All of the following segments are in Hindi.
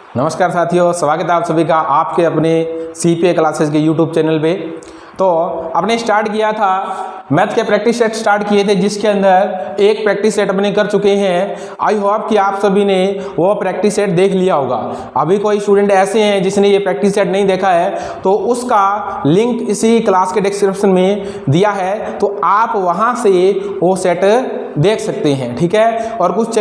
नमस्कार साथियों, स्वागत है आप सभी का आपके अपने CPA क्लासेस के YouTube चैनल पे। तो आपने स्टार्ट किया था मैथ के प्रैक्टिस सेट स्टार्ट किए थे, जिसके अंदर एक प्रैक्टिस सेट अपने कर चुके हैं। आई होप कि आप सभी ने वो प्रैक्टिस सेट देख लिया होगा। अभी कोई स्टूडेंट ऐसे हैं जिसने ये प्रैक्टिस सेट नहीं देखा है, तो उसका लिंक इसी क्लास के डिस्क्रिप्शन में दिया है, तो आप वहाँ से वो सेट देख सकते हैं। ठीक है। और कुछ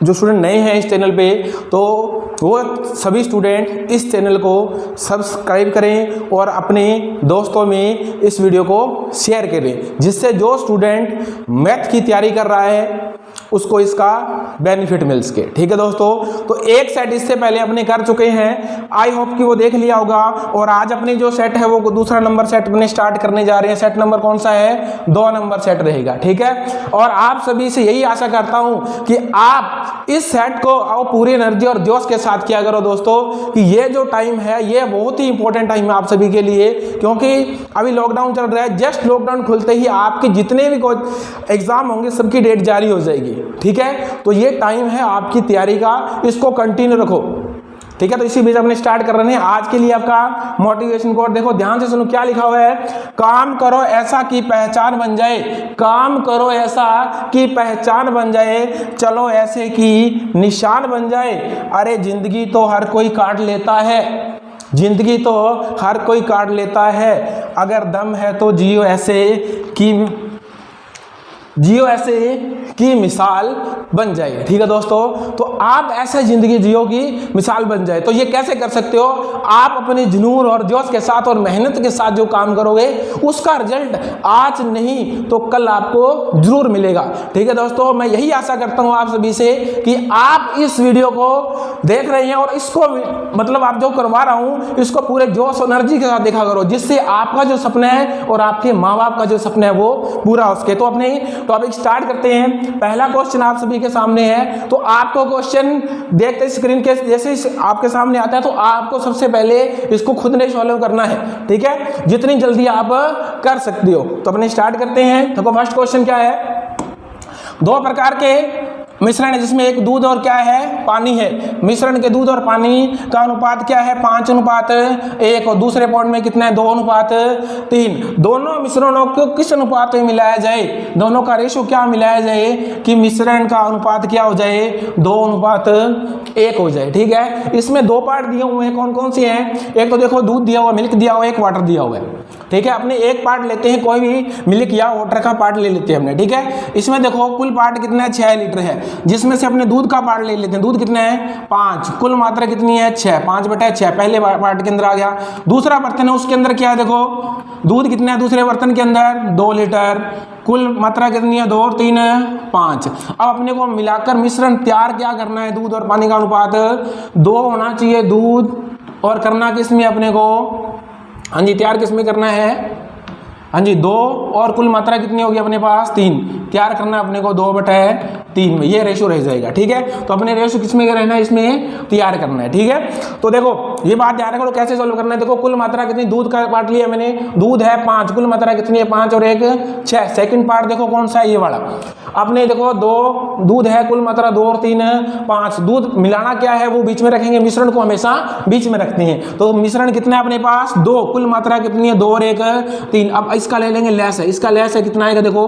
जो स्टूडेंट नए हैं इस चैनल पे, तो वो सभी स्टूडेंट इस चैनल को सब्सक्राइब करें और अपने दोस्तों में इस वीडियो को शेयर करें, जिससे जो स्टूडेंट मैथ की तैयारी कर रहा है उसको इसका बेनिफिट मिल सके। ठीक है दोस्तों, तो एक सेट इससे पहले अपने कर चुके हैं, आई होप कि वो देख लिया होगा। और आज अपनी जो सेट है वो दूसरा नंबर सेट अपने स्टार्ट करने जा रहे हैं। सेट नंबर कौन सा है? 2 नंबर सेट रहेगा। ठीक है। और आप सभी से यही आशा करता हूं कि आप इस सेट को आओ पूरी एनर्जी और जोश के साथ किया करो दोस्तों, कि ये जो टाइम है ये बहुत ही इंपॉर्टेंट टाइम है आप सभी के लिए, क्योंकि अभी लॉकडाउन चल रहा है। जस्ट लॉकडाउन खुलते ही आपके जितने भी एग्जाम होंगे सबकी डेट जारी हो जाएगी। ठीक है। तो ये टाइम है आपकी तैयारी का, इसको कंटिन्यू रखो। ठीक है। तो इसी बीच अपने स्टार्ट कर रहे हैं। आज के लिए आपका मोटिवेशन कोड देखो, ध्यान से सुनो क्या लिखा हुआ है। काम करो ऐसा कि पहचान बन जाए, काम करो ऐसा कि पहचान बन जाए, चलो ऐसे कि निशान बन जाए। अरे जिंदगी तो हर कोई काट लेता है, जिंदगी तो हर कोई काट लेता है, अगर दम है तो जियो ऐसे की मिसाल बन जाए। ठीक है दोस्तों, तो आप ऐसे जिंदगी जियो की मिसाल बन जाए। तो ये कैसे कर सकते हो? आप अपने जुनून और जोश के साथ और मेहनत के साथ जो काम करोगे उसका रिजल्ट आज नहीं तो कल आपको जरूर मिलेगा। ठीक है दोस्तों, मैं यही आशा करता हूं आप सभी से कि आप इस वीडियो को देख रहे हैं और इसको मतलब आप जो करवा रहा हूं इसको पूरे जोश और एनर्जी के साथ देखा करो, जिससे आपका जो सपना है और आपके माँ बाप का जो सपना है वो पूरा हो सके। तो अपने टॉपिक स्टार्ट करते हैं। पहला क्वेश्चन आप सभी के सामने है, तो आपको क्वेश्चन देखते स्क्रीन के जैसे आपके सामने आता है तो आपको सबसे पहले इसको खुद ने सॉल्व करना है। ठीक है, जितनी जल्दी आप कर सकते हो। तो अपने स्टार्ट करते हैं। तो फर्स्ट क्वेश्चन क्या है? 2 प्रकार के मिश्रण है जिसमें एक दूध और क्या है? पानी है। मिश्रण के दूध और पानी का अनुपात क्या है? 5:1। और दूसरे पॉइंट में कितना है? 2:3। दोनों मिश्रणों को किस अनुपात में मिलाया जाए? दोनों का रेशो क्या मिलाया जाए कि मिश्रण का अनुपात क्या हो जाए? 2:1 हो जाए। ठीक है। इसमें 2 पार्ट दिए हुए हैं, कौन कौन से हैं? एक तो देखो दूध दिया हुआ, मिल्क दिया हुआ, एक वाटर दिया हुआ है। ठीक है। अपने एक पार्ट लेते हैं, कोई भी मिल्क या वाटर का पार्ट ले लेते हैं हमने। ठीक है। इसमें देखो कुल पार्ट कितना है? 6 लीटर है, जिसमें से अपने दूध का पार्ट ले लेते हैं। दूध कितना है? 5। कुल मात्रा कितनी है? 6। 5/6 पहले पार्ट के अंदर आ गया। दूसरा बर्तन है, उसके अंदर क्या है? देखो दूध कितना है दूसरे बर्तन के अंदर? 2 लीटर। कुल मात्रा कितनी है? 2 और 3 5। अब अपने को मिलाकर मिश्रण तैयार क्या करना है? दूध और पानी का अनुपात 2 होना चाहिए दूध, और करना किस में अपने को? हाँ जी, तैयार किस में करना है? हाँ जी 2, और कुल मात्रा कितनी होगी अपने पास? 3। तैयार करना अपने को 2/3 में, ये रेशो रह जाएगा। ठीक है। तो अपने रेशो किसमें रहना है? इसमें तैयार करना है। ठीक है। तो देखो ये बात ध्यान रखो, कैसे सोल्व करना है। देखो कुल मात्रा कितनी? दूध का पार्ट लिया मैंने, दूध है 5, कुल मात्रा कितनी है? 5 और 1 6। सेकंड पार्ट देखो कौन सा है? ये वाला। अपने देखो 2 दूध है, कुल मात्रा 2 और 3 5। दूध मिलाना क्या है? वो बीच में रखेंगे, मिश्रण को हमेशा बीच में रखते हैं। तो मिश्रण कितना है अपने पास? 2। कुल मात्रा कितनी है? 2 और 1 3। अब इसका ले लेंगे लैस है, इसका लैस है कितना आएगा? देखो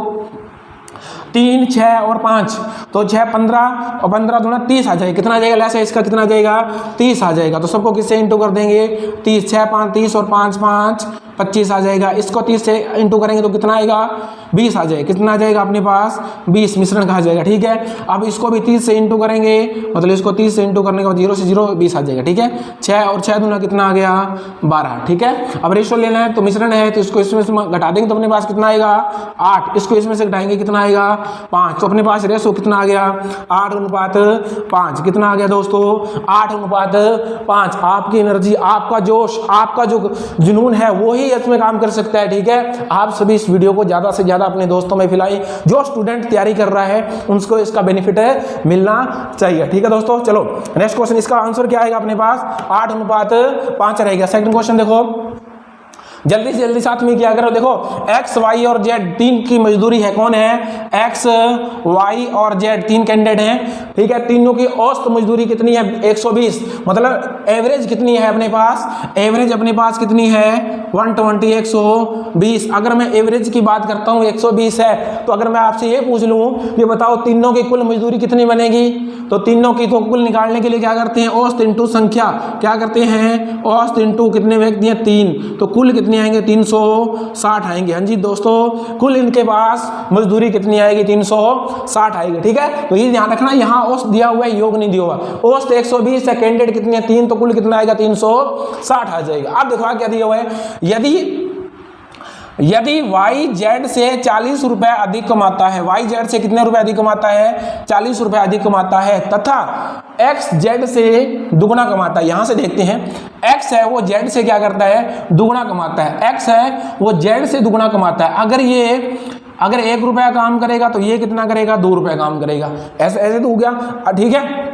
3 6 और 5, तो 6 15 और 15 दूना 30 आ जाएगा। कितना आ जाएगा? लैस है इसका कितना आ जाएगा? 30 आ जाएगा। तो सबको किससे इंटू कर देंगे? 30 6 5 30 और 5 5 25 आ जाएगा। इसको 30 से इंटू करेंगे तो कितना आएगा? 20 आ जाएगा। कितना आ जाएगा अपने पास? 20 मिश्रण कहा जाएगा। ठीक है। अब इसको भी 30 से इंटू करेंगे, मतलब इसको 30 से इंटू करने के बाद 0 से 0 20 आ जाएगा। ठीक है। 6 और 6 दूना कितना आ गया? 12। ठीक है। अब रेशो लेना है, तो मिश्रण है तो इसको इसमें से घटा देंगे तो अपने पास कितना आएगा? 8। इसको इसमें से घटाएंगे कितना आएगा? 5। तो अपने पास रेशो कितना आ गया? 8:5। कितना आ गया दोस्तों? 8:5। आपकी एनर्जी, आपका जोश, आपका जो जुनून है वो ही इसमें काम कर सकता है। ठीक है। आप सभी इस वीडियो को ज्यादा से ज्यादा अपने दोस्तों में फैलाएं, जो स्टूडेंट तैयारी कर रहा है उनको इसका बेनिफिट मिलना चाहिए। ठीक है दोस्तों, चलो नेक्स्ट क्वेश्चन। इसका आंसर क्या आएगा अपने पास? 8:5 रहेगा। सेकंड क्वेश्चन देखो, जल्दी से जल्दी साथ में क्या करो, देखो एक्स वाई और जेड तीन की मजदूरी है, कौन है, एक्स वाई और जेड तीन कैंडिडेट हैं, ठीक है। तीनों की औसत मजदूरी कितनी है, 120, मतलब एवरेज कितनी है अपने पास, एवरेज अपने पास कितनी है 120, 120। अगर मैं एवरेज की बात करता हूँ 120 है, तो अगर मैं आपसे ये पूछ लूँ कि बताओ तीनों की कुल मजदूरी कितनी बनेगी, तो तीनों की तो कुल निकालने के लिए क्या करते हैं, औसत इंटू संख्या, क्या करते हैं, औसत इंटू कितने व्यक्ति हैं 3, तो कुल कितने आएंगे 360 आएंगे। हाँ जी दोस्तों, कुल इनके पास मजदूरी कितनी आएगी 360 आएगी, ठीक है। तो ये ध्यान रखना, यहाँ औसत दिया हुआ है, योग नहीं दिया हुआ। औसत 120 है, कैंडिडेट कितने हैं 3, तो कुल कितना आएगा 360 आ जाएगा। अब देखो क्या दिया हुआ है, यदि y z से 40 रुपए अधिक कमाता है, y z से कितने रुपए अधिक कमाता है, 40 रुपए अधिक कमाता है, तथा x z से दुगना कमाता है। यहां से देखते हैं, x है वो z से क्या करता है, दुगना कमाता है, x है वो z से दुगना कमाता है। अगर 1 रुपया काम करेगा तो ये कितना करेगा, 2 रुपया काम करेगा, ऐसे ऐसे तो हो गया, ठीक है।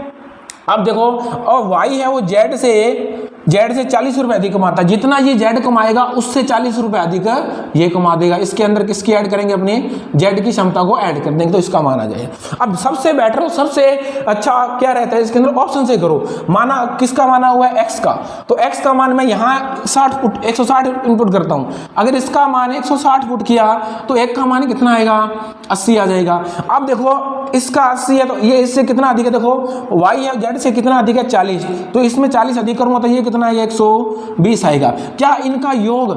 अब देखो, और y है वो z से 40 रुपए अधिक कमाता है, जितना ये z कमाएगा उससे 40 रुपए अधिक ये कमा देगा। इसके अंदर किसकी ऐड करेंगे, अपने z की क्षमता को ऐड कर देंगे, तो इसका माना जाए। अब सबसे बेटर और सबसे अच्छा क्या रहता है, इसके अंदर ऑप्शन से करो, माना किसका माना हुआ है, x का, तो x का मान मैं यहाँ 160 इनपुट करता हूँ। अगर इसका मान 160 पुट किया तो एक का मान कितना आएगा, 80 आ जाएगा। अब देखो इसका 80 है तो ये इससे कितना अधिक है, देखो y है z से कितना अधिक है 40, तो इसमें 40 अधिक करूंगा तो ये कितना आएगा 120 आएगा। क्या इनका योग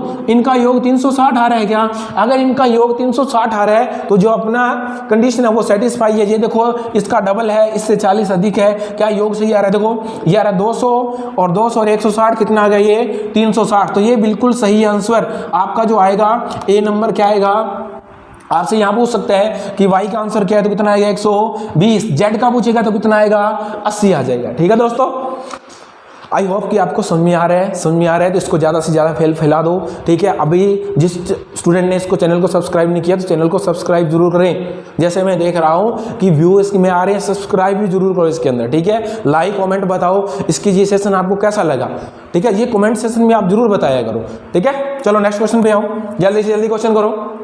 360 आ रहा है क्या, अगर इनका योग 360 आ रहा है तो जो अपना कंडीशन है वो सेटिस्फाई है। ये देखो इसका डबल है, इससे 40 अधिक है, क्या योग सही आ रहा है, देखो ये आ रहा है 200 और 200 और 160 कितना आ गया, ये 360, तो ये बिल्कुल सही आंसर आपका जो आएगा ए नंबर क्या आएगा। आपसे यहाँ पूछ सकता है कि y का आंसर क्या है, तो कितना आएगा 120, z का पूछेगा तो कितना आएगा 80 आ जाएगा, ठीक है दोस्तों। आई होप कि आपको समझ में आ रहा है, तो इसको ज़्यादा से ज़्यादा फैला दो, ठीक है। अभी जिस स्टूडेंट ने इसको चैनल को सब्सक्राइब नहीं किया तो चैनल को सब्सक्राइब जरूर करें, जैसे मैं देख रहा हूँ कि व्यू इसमें आ रहे हैं, सब्सक्राइब भी जरूर करो इसके अंदर, ठीक है। लाइक कमेंट बताओ इसकी ये सेशन आपको कैसा लगा, ठीक है, ये कमेंट सेशन में आप जरूर बताया करो, ठीक है। चलो नेक्स्ट क्वेश्चन पे आओ, जल्दी से जल्दी क्वेश्चन करो,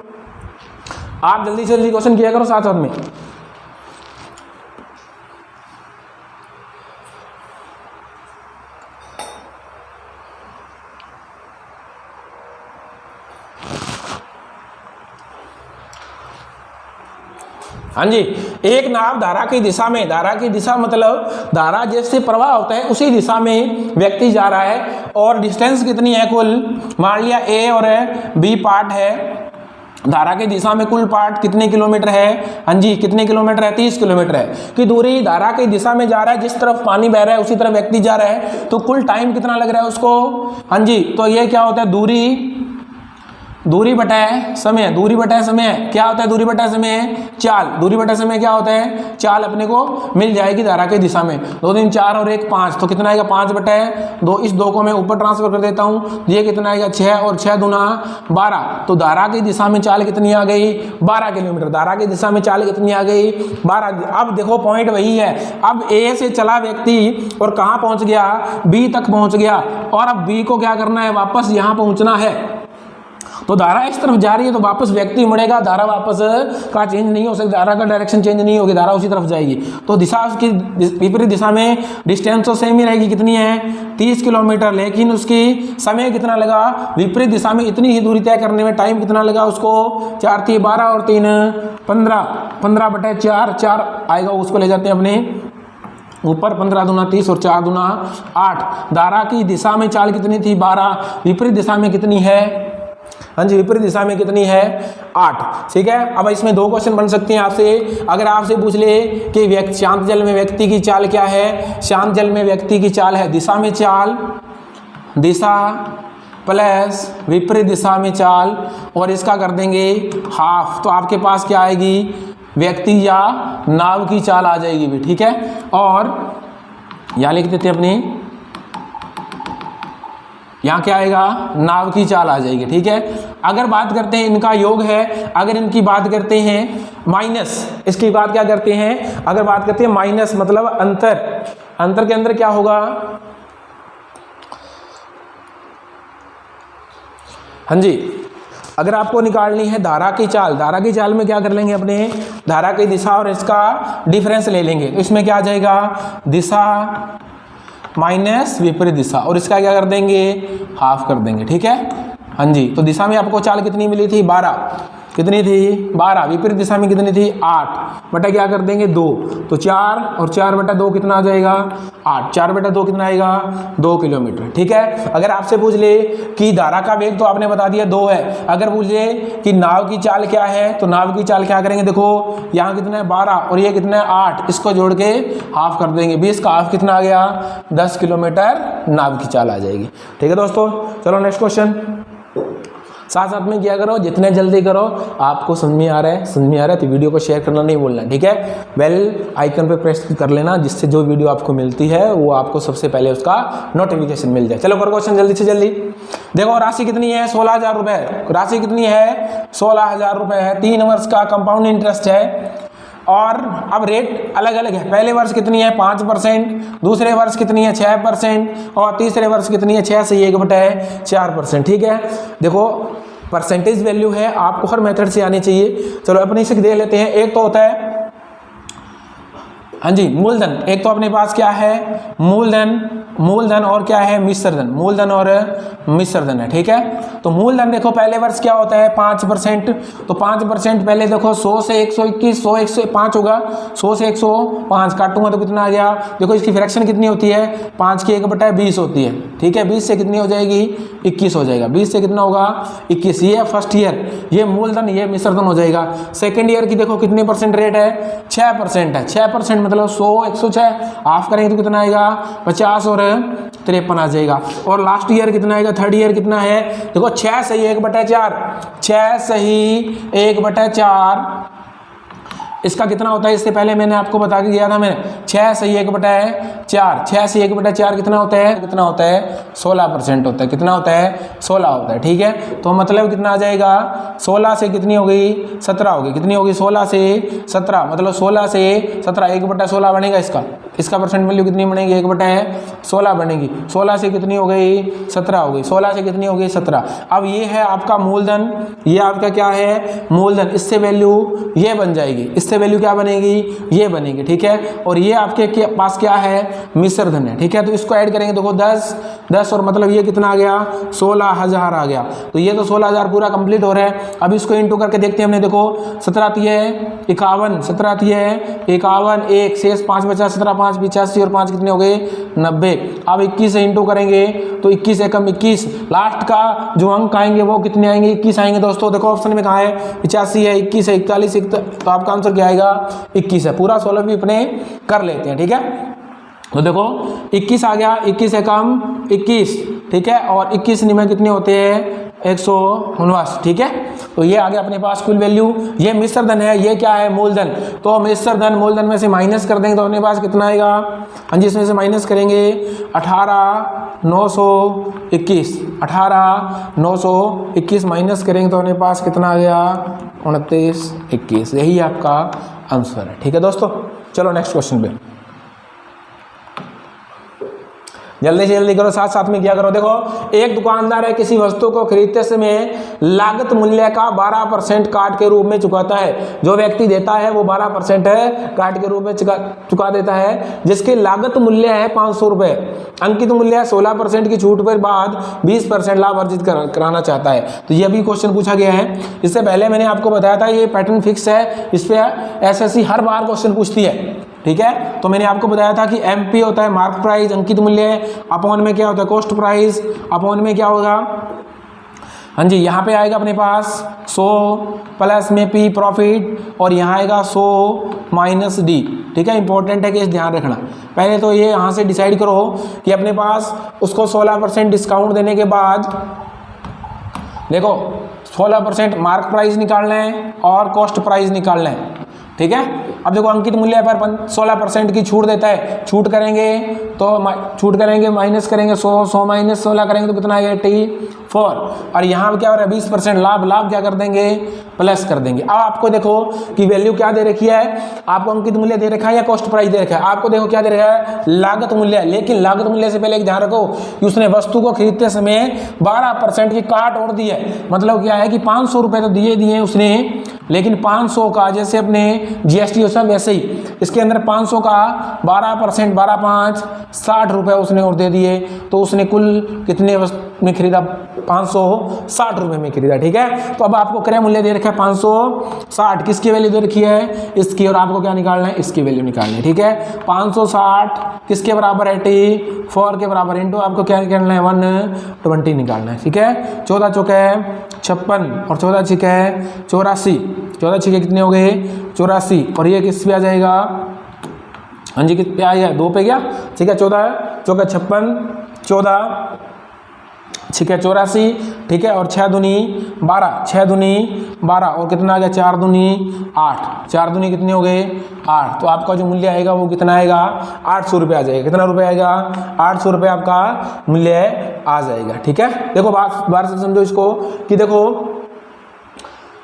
आप जल्दी से जल्दी क्वेश्चन किया करो साथ साथ में। हाँ जी, एक नाव धारा की दिशा में, धारा की दिशा मतलब धारा जैसे प्रवाह होता है उसी दिशा में व्यक्ति जा रहा है, और डिस्टेंस कितनी है कुल, मान लिया ए और बी पार्ट है, धारा की दिशा में कुल पार्ट कितने किलोमीटर है, हाँ जी कितने किलोमीटर है, 30 किलोमीटर है की दूरी धारा की दिशा में जा रहा है, जिस तरफ पानी बह रहा है उसी तरफ व्यक्ति जा रहा है, तो कुल टाइम कितना लग रहा है उसको, हाँ जी, तो ये क्या होता है, दूरी बटा समय, दूरी बटा समय क्या होता है, दूरी बटा समय चाल, दूरी बटा समय क्या होता है, चाल अपने को मिल जाएगी धारा की दिशा में, 2 3 4 और 1 5, तो कितना आएगा 5/2, इस 2 को मैं ऊपर ट्रांसफर कर देता हूँ, ये कितना आएगा 6 और 6 दूना 12, तो धारा की दिशा में चाल कितनी आ गई 12 किलोमीटर, धारा की दिशा में चाल कितनी आ गई 12। अब देखो पॉइंट वही है, अब ए से चला व्यक्ति और कहाँ पहुँच गया, बी तक पहुँच गया, और अब बी को क्या करना है, वापस यहाँ पहुँचना है, तो धारा इस तरफ जा रही है तो वापस व्यक्ति मुड़ेगा, धारा वापस का चेंज नहीं हो सकती, धारा का डायरेक्शन चेंज नहीं होगी, धारा उसी तरफ जाएगी, तो दिशा उसकी विपरीत दिशा में डिस्टेंस तो सेम ही रहेगी, कितनी है 30 किलोमीटर, लेकिन उसकी समय कितना लगा, विपरीत दिशा में इतनी ही दूरी तय करने में टाइम कितना लगा उसको, 4 3 12 और 3 15/4, 4 आएगा, उसको ले जाते हैं अपने ऊपर, 15 दूना 30 और 4 दूना 8, धारा की दिशा में चाल कितनी थी 12, विपरीत दिशा में कितनी है, हाँ जी विपरीत दिशा में कितनी है 8, ठीक है। अब इसमें 2 क्वेश्चन बन सकते हैं आपसे, अगर आपसे पूछ ले कि शांत जल में व्यक्ति की चाल क्या है, शांत जल में व्यक्ति की चाल है दिशा में चाल, दिशा प्लस विपरीत दिशा में चाल, और इसका कर देंगे हाफ, तो आपके पास क्या आएगी, व्यक्ति या नाव की चाल आ जाएगी भी, ठीक है। और यहाँ लिख देते हैं अपनी, यहाँ क्या आएगा, नाव की चाल आ जाएगी, ठीक है। अगर बात करते हैं इनका योग है, अगर इनकी बात करते हैं माइनस, इसकी बात क्या करते हैं, अगर बात करते हैं माइनस मतलब अंतर के अंदर क्या होगा, हाँ जी, अगर आपको निकालनी है धारा की चाल, धारा की चाल में क्या कर लेंगे, अपने धारा की दिशा और इसका डिफरेंस ले लेंगे। तो इसमें क्या आ जाएगा, दिशा माइनस विपरीत दिशा, और इसका क्या कर देंगे, हाफ कर देंगे। ठीक है, हाँ जी। तो दिशा में आपको चाल कितनी मिली थी, 12, कितनी थी 12, विपरीत दिशा में कितनी थी 8, बटा क्या कर देंगे 2, तो 4 और 4 बटा 2 कितना आ जाएगा 8, 4 बटा 2 कितना आएगा 2 किलोमीटर। ठीक है, अगर आपसे पूछ ले कि धारा का वेग तो आपने बता दिया 2 है, अगर पूछ ले कि नाव की चाल क्या है, तो नाव की चाल क्या करेंगे, देखो यहाँ कितना है 12 और ये कितना है 8, इसको जोड़ के हाफ कर देंगे, 20 का हाफ कितना आ गया 10 किलोमीटर नाव की चाल आ जाएगी। ठीक है दोस्तों, चलो नेक्स्ट क्वेश्चन, साथ साथ में क्या करो, जितने जल्दी करो, आपको समझ में आ रहा है, समझ में आ रहा है तो वीडियो को शेयर करना नहीं भूलना। ठीक है, बेल आइकन पे प्रेस कर लेना, जिससे जो वीडियो आपको मिलती है वो आपको सबसे पहले उसका नोटिफिकेशन मिल जाए। चलो करो क्वेश्चन जल्दी से जल्दी। देखो राशि कितनी है 16,000 रुपए, राशि कितनी है 16,000 रुपए है, 3 वर्ष का कंपाउंड इंटरेस्ट है, और अब रेट अलग अलग है, पहले वर्ष कितनी है 5%, दूसरे वर्ष कितनी है 6%, और तीसरे वर्ष कितनी है 6 से 1/4%। ठीक है, देखो परसेंटेज वैल्यू है, आपको हर मेथड से आनी चाहिए। चलो अपने से दे लेते हैं, एक तो होता है हाँ जी मूलधन, एक तो अपने पास क्या है मूलधन, मूलधन और क्या है मिश्रधन, मूलधन और मिश्रधन है। ठीक है, तो मूलधन देखो पहले वर्ष क्या होता है 5%, तो 5% पहले देखो 100 से 121, 100 105 होगा, 100 से 105 काटूंगा तो कितना आ गया, देखो इसकी फ्रैक्शन कितनी होती है 5 की 1/20 होती है। ठीक है, 20 से कितनी हो जाएगी 21 हो जाएगा, 20 से कितना होगा 21, ये फर्स्ट ईयर, ये मूलधन ये मिश्रधन हो जाएगा। सेकेंड ईयर की देखो कितने परसेंट रेट है 6% है, 6% मतलब 100 106 हाफ करेंगे तो कितना आएगा 50 और 53 आ जाएगा। और लास्ट ईयर कितना आएगा, थर्ड ईयर कितना है, देखो 6 सही 1/4, 6 सही 1/4 इसका कितना होता है, इससे पहले मैंने आपको बता के गया था मैंने, 6 सही 1/4, 6 से 1/4 कितना होता है, कितना होता है 16% होता है, कितना होता है 16 होता है। ठीक है, तो मतलब कितना आ जाएगा 16 से कितनी हो गई 17 होगी, कितनी होगी 16 से 17 मतलब 16 से 17 1/16 बनेगा, इसका परसेंट वैल्यू कितनी बनेगी 1/16 बनेगी, 16 से कितनी हो गई 17 हो गई, 16 से कितनी हो गई 17। अब ये है आपका मूलधन, ये आपका क्या है मूलधन, इससे वैल्यू ये बन जाएगी, इससे वैल्यू क्या बनेगी ये बनेगी। ठीक है, और ये आपके पास क्या है मिश्रधन है। ठीक है, तो इसको ऐड करेंगे देखो 10 और मतलब ये कितना आ गया 16,000 आ गया, तो ये तो 16,000 पूरा कंप्लीट हो रहा है। अब इसको इंटू करके देखते हैं हमने, देखो 17 है 51, 17 है 51, 1 शेष 5 बचा, 17 5 85 और 5 कितने हो गए 90। अब 21 से इंटू करेंगे तो 21 एकम 21, लास्ट का जो अंक आएंगे वो कितने आएंगे 21 आएंगे। दोस्तों देखो ऑप्शन में कहा है 85 है 21 है 41, तो आपका आंसर क्या आएगा 21 है। पूरा सोल्व भी अपने कर लेते हैं। ठीक है, तो देखो 21 आ गया, 21 एकम 21। ठीक है, और 21 निमे कितने होते हैं 149। ठीक है, तो ये आ गया अपने पास कुल वैल्यू। ये मिश्रधन है, ये क्या है मूलधन, तो मिश्रधन मूलधन में से माइनस कर देंगे तो अपने पास कितना आएगा, हाँ जी इसमें से माइनस करेंगे 18,921, 18,921 माइनस करेंगे तो अपने पास कितना आ गया 29,21, यही आपका आंसर है। ठीक है दोस्तों, चलो नेक्स्ट क्वेश्चन पे जल्दी से जल्दी करो, साथ साथ में क्या करो। देखो एक दुकानदार है किसी वस्तु को खरीदते समय लागत मूल्य का 12% काट के रूप में चुकाता है, जो व्यक्ति देता है वो 12% काट के रूप में चुका देता है, जिसकी लागत मूल्य है 500 रुपये, अंकित मूल्य है 16% की छूट पर बाद 20% लाभ अर्जित कराना चाहता है। तो ये भी क्वेश्चन पूछा गया है, इससे पहले मैंने आपको बताया था ये पैटर्न फिक्स है, इस पर एसएससी हर बार क्वेश्चन पूछती है। ठीक है, तो मैंने आपको बताया था कि एमपी होता है मार्क प्राइस, अंकित मूल्य, अपॉन में क्या होता है कॉस्ट प्राइस, अपॉन में क्या होगा, हाँ जी यहाँ पे आएगा अपने पास 100 प्लस में पी प्रॉफिट, और यहाँ आएगा 100 माइनस डी। ठीक है, इंपॉर्टेंट है कि इस ध्यान रखना। पहले तो ये यहाँ से डिसाइड करो कि अपने पास उसको 16% डिस्काउंट देने के बाद देखो 16% मार्क प्राइस निकालना है और कॉस्ट प्राइस निकालना है। ठीक है। अब देखो अंकित मूल्य पर 16% की छूट देता है, छूट करेंगे तो छूट करेंगे माइनस करेंगे 100 माइनस 16 करेंगे तो कितना आएगा 84, और यहाँ पे क्या हो रहा है 20% लाभ, लाभ क्या कर देंगे प्लस कर देंगे। अब आपको देखो कि वैल्यू क्या दे रखी है, आपको अंकित मूल्य दे रखा है या कॉस्ट प्राइस दे रखा है, आपको देखो क्या दे रखा है लागत मूल्य। लेकिन लागत मूल्य से पहले एक ध्यान रखो कि उसने वस्तु को खरीदते समय 12% की काट और दी है। मतलब क्या है कि 500 रुपये तो दिए उसने, लेकिन 500 का जैसे अपने जीएसटी हो सब वैसे ही इसके अंदर 500 का 12%, 12 5 60 रुपये उसने और दे दिए, तो उसने कुल कितने में खरीदा 560 रुपये में खरीदा। ठीक है, तो अब आपको क्रय मूल्य दे रखा है 560, किसकी वैल्यू दे रखी है इसकी, और आपको क्या निकालना है इसकी वैल्यू निकालनी है। ठीक है, 560 किसके बराबर है 84 के बराबर, इंटू आपको क्या निकालना है 120 निकालना है। ठीक है, 14 चौके 56 और 14 छिके 84, 14 छिके कितने हो गए 84, और ये किस पे आ जाएगा, हाँ जी किस पे आएगा 2 पे गया। ठीक है, 14 चौके 56, 14 छिके 84, ठीक है, और 6 दूनी 12, 6 दूनी 12 और कितना आ गया 4 दूनी 8, 4 दूनी कितने हो गए 8, तो आपका जो मूल्य आएगा वो कितना आएगा 800 रुपये आ जाएगा। कितना रुपये आएगा 800 रुपये आपका मूल्य आ जाएगा। ठीक है, देखो बात से समझो इसको कि देखो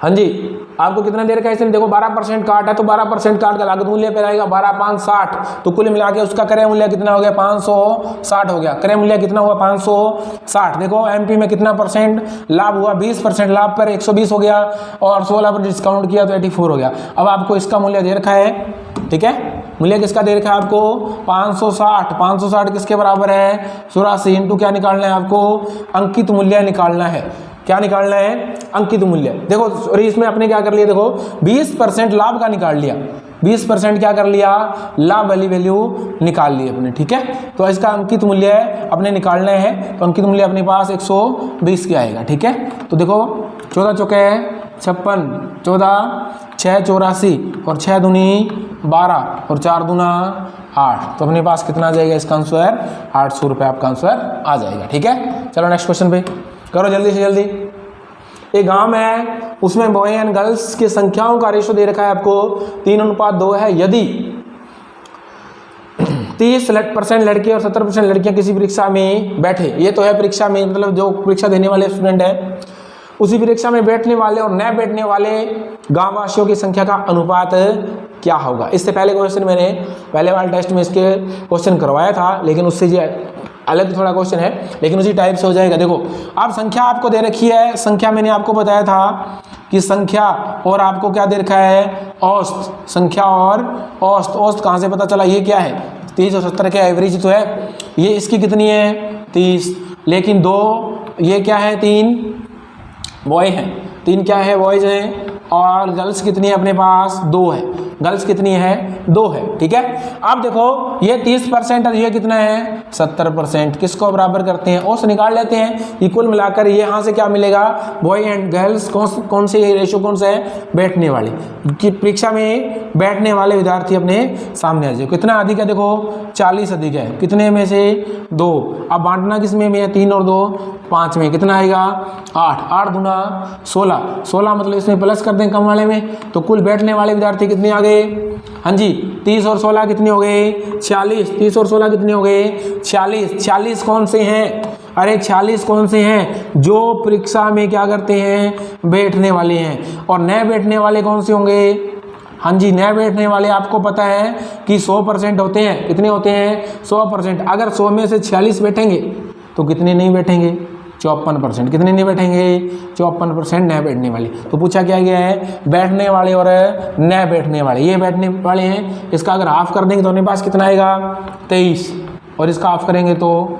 हाँ जी आपको कितना दे रखा है इसने, देखो 12% काट है तो 12% काट का लागत मूल्य पे आएगा 12 5 60, तो कुल मिला के उसका क्रय मूल्य कितना हो गया 560 हो गया। क्रय मूल्य कितना हुआ 560। देखो एमपी में कितना परसेंट लाभ हुआ 20%, लाभ पर 120 हो गया और 16 पर डिस्काउंट किया तो 84 हो गया। अब आपको इसका मूल्य दे रखा है, ठीक है, मूल्य किसका दे रखा है आपको 560, 560 किसके बराबर है 84, इंटू क्या निकालना है आपको अंकित मूल्य निकालना है। क्या निकालना है अंकित मूल्य। देखो सॉरी इसमें आपने क्या कर लिया, देखो 20% लाभ का निकाल लिया, 20% क्या कर लिया लाभ वाली वैल्यू निकाल ली अपने। ठीक है, तो इसका अंकित मूल्य अपने निकालना है, तो अंकित मूल्य अपने पास 120 के आएगा। ठीक है, तो देखो 14 चौके 56, 14 6 84 और 6 दूनी 12 और 4 दूना 8, तो अपने पास कितना आ जाएगा इसका आंसर 800 रुपये आपका आंसर आ जाएगा। ठीक है, चलो नेक्स्ट क्वेश्चन पे करो जल्दी से जल्दी। एक गांव है उसमें बॉय एंड गर्ल्स की संख्याओं का रेशो दे रखा है आपको 3:2 है। यदि 30% लड़के और 70% लड़कियां किसी परीक्षा में बैठे, ये तो है परीक्षा में मतलब जो परीक्षा देने वाले स्टूडेंट है, उसी परीक्षा में बैठने वाले और न बैठने वाले गाँव वासियों की संख्या का अनुपात क्या होगा। इससे पहले क्वेश्चन मैंने पहले वाले टेस्ट में इसके क्वेश्चन करवाया था, लेकिन उससे जो अलग थोड़ा क्वेश्चन है लेकिन उसी टाइप से हो जाएगा। देखो अब संख्या आपको दे रखी है, संख्या मैंने आपको बताया था कि संख्या और आपको क्या दे रखा है औसत, संख्या और औसत। औसत कहाँ से पता चला, ये क्या है 30 और 70 के एवरेज तो है, ये इसकी कितनी है 30, लेकिन 2 ये क्या है 3 बॉय हैं, 3 क्या है बॉयज हैं, और गर्ल्स कितनी है अपने पास 2 है, गर्ल्स कितनी है 2 है। ठीक है, अब देखो ये 30% और ये कितना है 70%, किसको बराबर करते हैं औसत निकाल लेते हैं, इक्वल मिलाकर ये यहाँ से क्या मिलेगा बॉय एंड गर्ल्स कौन से रेशो कौन सा है बैठने वाले कि परीक्षा में बैठने वाले विद्यार्थी अपने सामने आ जाए। कितना अधिक है देखो 40 अधिक है, कितने में से 2, अब बांटना किस में है 3 और 2 5 में, कितना आएगा 8, 8 दूना 16, 16 मतलब इसमें प्लस कर दें कम वाले में, तो कुल बैठने वाले विद्यार्थी कितने आ गए हाँ जी 30 और 16 कितने हो गए 46, 30 और 16 कितने हो गए 46, 46 कौन से हैं, अरे 46 कौन से हैं जो परीक्षा में क्या करते हैं बैठने वाले हैं, और नए बैठने वाले कौन से होंगे हाँ जी नए बैठने वाले आपको पता है कि 100% होते हैं, कितने होते हैं 100%। अगर 100 में से 46 बैठेंगे तो कितने नहीं बैठेंगे 54%, कितने नहीं बैठेंगे 54% नए बैठने वाले। तो पूछा क्या गया है बैठने वाले और नए बैठने वाले, ये बैठने वाले हैं, इसका अगर हाफ कर देंगे तो अपने पास कितना आएगा 23, और इसका हाफ करेंगे तो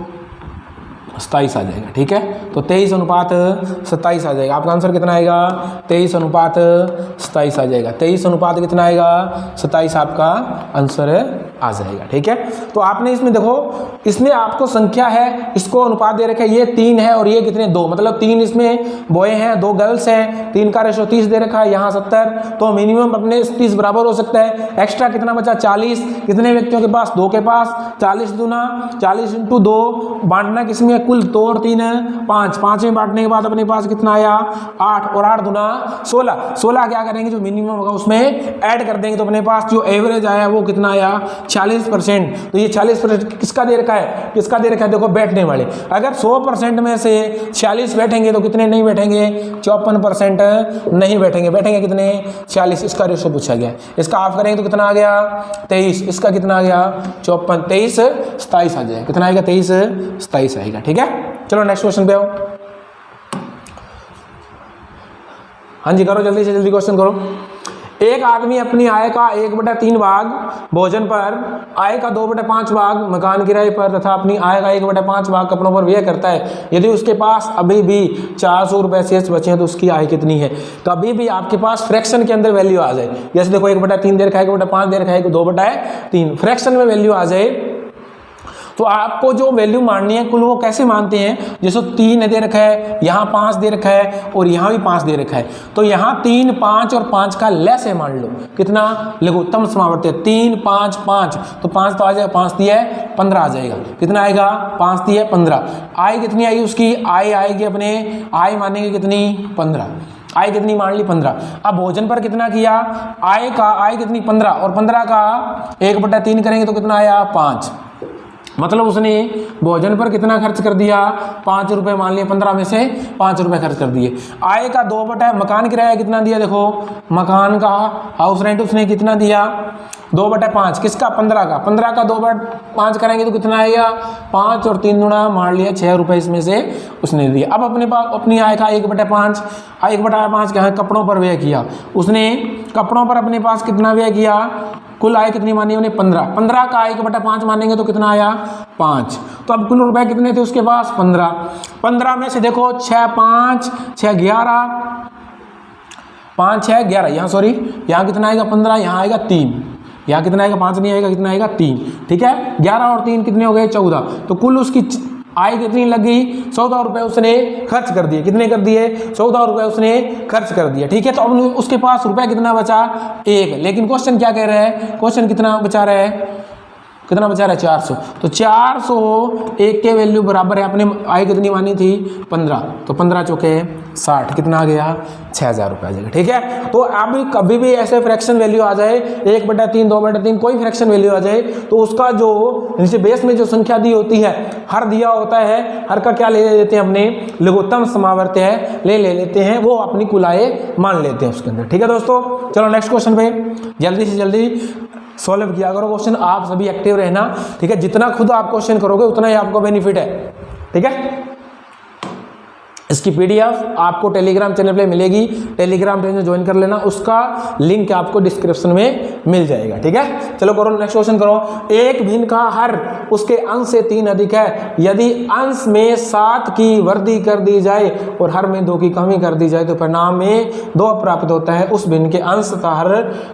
27 आ जाएगा। ठीक है, तो 23:27 आ जाएगा, आपका आंसर कितना आएगा 23:27 आ जाएगा, 23 कितना आएगा 27 आपका आंसर आ जाएगा। ठीक है, तो आपने इसमें देखो इसमें आपको संख्या है इसको अनुपात दे रखा है, ये 3 है और ये कितने 2, मतलब 3 इसमें बॉय हैं 2 गर्ल्स हैं, 3 का रेशो 30 दे रखा है, यहाँ 70, तो मिनिमम अपने 30 बराबर हो सकता है। एक्स्ट्रा कितना बचा 40, कितने व्यक्तियों के पास 2 के पास 40 दूना 40 × 2, बांटना किसमें कुल 2 और 3 5, 5 में बांटने के बाद अपने पास कितना आया 8 और 8 दूना 16, 16 क्या करेंगे जो मिनिमम होगा उसमें ऐड कर देंगे तो अपने पास जो एवरेज आया वो कितना आया 40%। तो ये 40% किसका दे रखा है, किसका दे रखा है, देखो बैठने वाले। अगर 100% में से 40 बैठेंगे तो कितने नहीं बैठेंगे, 54% नहीं बैठेंगे। बैठेंगे कितने 40, इसका रेशो पूछा गया। इसका हाफ करेंगे तो कितना आ गया 23, इसका कितना आ गया 54, 23 27 आ जाएगा। कितना आएगा 23 27 आएगा। ठीक है, चलो नेक्स्ट क्वेश्चन पे आओ। हाँ जी, करो जल्दी से जल्दी क्वेश्चन करो। एक आदमी अपनी आय का 1/3 भाग भोजन पर, आय का 2/5 भाग मकान किराए पर तथा अपनी आय का 1/5 भाग कपड़ों पर व्यय करता है। यदि उसके पास अभी भी 400 रुपये शेष बचे हैं तो उसकी आय कितनी है। तो अभी भी आपके पास फ्रैक्शन के अंदर वैल्यू आ जाए। जैसे देखो 1/3 दे रखा है, 1/5 दे रखा है, 2/3, फ्रैक्शन में वैल्यू आ जाए तो आपको जो वैल्यू माननी है कुल वो कैसे मानते हैं। जैसे 3 दे रखा है, यहाँ 5 दे रखा है और यहाँ भी 5 दे रखा है, तो यहाँ 3, 5 और 5 का लेस है मान लो। कितना लघुत्तम समावर्ती है 3, 5, 5, तो 5 तो आ जाएगा, 5 दिया है 15 आ जाएगा। कितना आएगा 5 दिया है 15। आय कितनी आएगी उसकी, आय आएगी अपने, आय मानेंगे कितनी 15, आय कितनी मान ली 15। अब भोजन पर कितना किया, आय कितनी 15 और 15 का 1/3 करेंगे तो कितना आया 5। मतलब उसने भोजन पर कितना खर्च कर दिया 5 रुपये मान लिए, 15 में से 5 रुपये खर्च कर दिए। आय का 2/, मकान किराया कितना दिया, देखो मकान का हाउस रेंट उसने कितना दिया 2/5, किसका 15 का, 15 का 2/5 करेंगे तो कितना आएगा 5 और 3 गुना मान लिया 6 रुपये इसमें से उसने दिया। अब अपने पास अपनी आय का 1/5, 1/5 क्या है कपड़ों पर व्यय किया उसने, कपड़ों पर अपने पास कितना व्यय किया, कुल आय कितनी मानी उन्हें 15, 15 का 1/5 मानेंगे तो कितना आया 5। तो अब कुल रुपए कितने थे उसके पास 15, 15 में से देखो 6, 5, 6, 11, 5, 6, 11, यहाँ सॉरी यहाँ कितना आएगा 15, यहाँ आएगा 3, यहाँ कितना आएगा 5 नहीं आएगा, कितना आएगा 3। ठीक है, 11 और 3 कितने हो गए 14। तो कुल उसकी आय कितनी लग गई 14 रुपये उसने खर्च कर दिए। कितने कर दिए 14 रुपये उसने खर्च कर दिया। ठीक है, तो अब उसके पास रुपया कितना बचा 1। लेकिन क्वेश्चन क्या कह रहा है, क्वेश्चन कितना बचा रहा है, कितना बचा रहा है 400। तो 400 1 के वैल्यू बराबर है, अपने आय कितनी मानी थी 15, तो 15 चौके 60, कितना आ गया 6000 रुपये आ जाएगा। ठीक है, तो आप कभी भी ऐसे फ्रैक्शन वैल्यू आ जाए 1/3, 2/3 कोई फ्रैक्शन वैल्यू आ जाए तो उसका जो नीचे बेस में जो संख्या दी होती है, हर दिया होता है, हर का क्या ले लेते हैं अपने लघुत्तम समावर्त है ले लेते हैं, वो अपनी कुल आय मान लेते हैं उसके अंदर। ठीक है दोस्तों, चलो नेक्स्ट क्वेश्चन पे जल्दी से जल्दी सॉल्व किया करो क्वेश्चन। आप सभी एक्टिव रहना, ठीक है, जितना खुद आप क्वेश्चन करोगे उतना ही आपको बेनिफिट है। ठीक है, इसकी पीडीएफ आपको टेलीग्राम चैनल पे मिलेगी, टेलीग्राम चैनल ज्वाइन कर लेना, उसका लिंक आपको डिस्क्रिप्शन में मिल जाएगा। ठीक है, चलो करो नेक्स्ट क्वेश्चन करो। एक भिन्न का हर उसके अंश से 3 अधिक है, यदि अंश में 7 की वृद्धि कर दी जाए और हर में 2 की कमी कर दी जाए तो परिणाम में 2 प्राप्त होता है। उस भिन्न के अंश तथा हर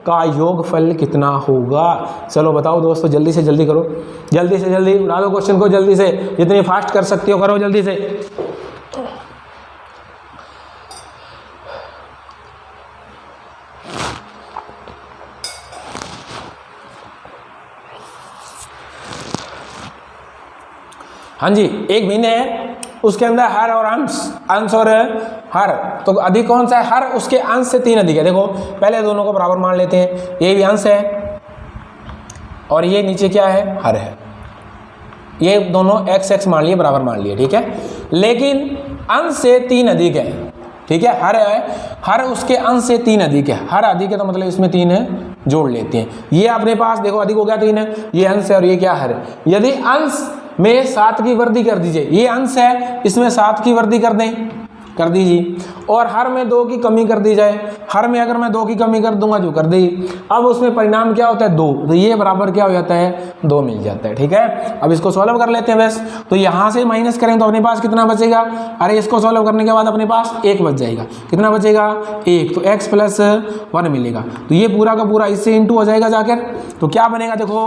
का योगफल कितना होगा। चलो बताओ दोस्तों, जल्दी से जल्दी करो, जल्दी से जल्दी उड़ा दो क्वेश्चन को, जल्दी से जितनी फास्ट कर सकते हो करो जल्दी से। हाँ जी, एक भिन्न है उसके अंदर हर और अंश और हर, तो अधिक कौन सा है, हर उसके अंश से 3 अधिक है। देखो पहले दोनों को बराबर मान लेते हैं, ये भी अंश है और ये नीचे क्या है हर है, ये दोनों x मान लिए बराबर मान लिए। ठीक है, लेकिन अंश से 3 अधिक है। ठीक है, हर है, हर उसके अंश से 3 अधिक है, हर अधिक है तो मतलब इसमें 3 जोड़ लेते हैं। ये अपने पास देखो अधिक हो गया 3 है, ये अंश है और ये क्या हर है। यदि अंश में 7 की वृद्धि कर दीजिए, ये अंश है इसमें 7 की वृद्धि कर दें, कर दीजिए, और हर में 2 की कमी कर दी जाए, हर में अगर मैं 2 की कमी कर दूंगा जो कर दी, अब उसमें परिणाम क्या होता है 2, तो ये बराबर क्या हो जाता है 2 मिल जाता है। ठीक है, अब इसको सॉल्व कर लेते हैं बस। तो यहाँ से माइनस करें तो अपने पास कितना बचेगा, अरे इसको सॉल्व करने के बाद अपने पास 1 बच जाएगा। कितना बचेगा 1, तो x + 1 मिलेगा। तो ये पूरा का पूरा इससे इंटू हो जाएगा जाकर, तो क्या बनेगा देखो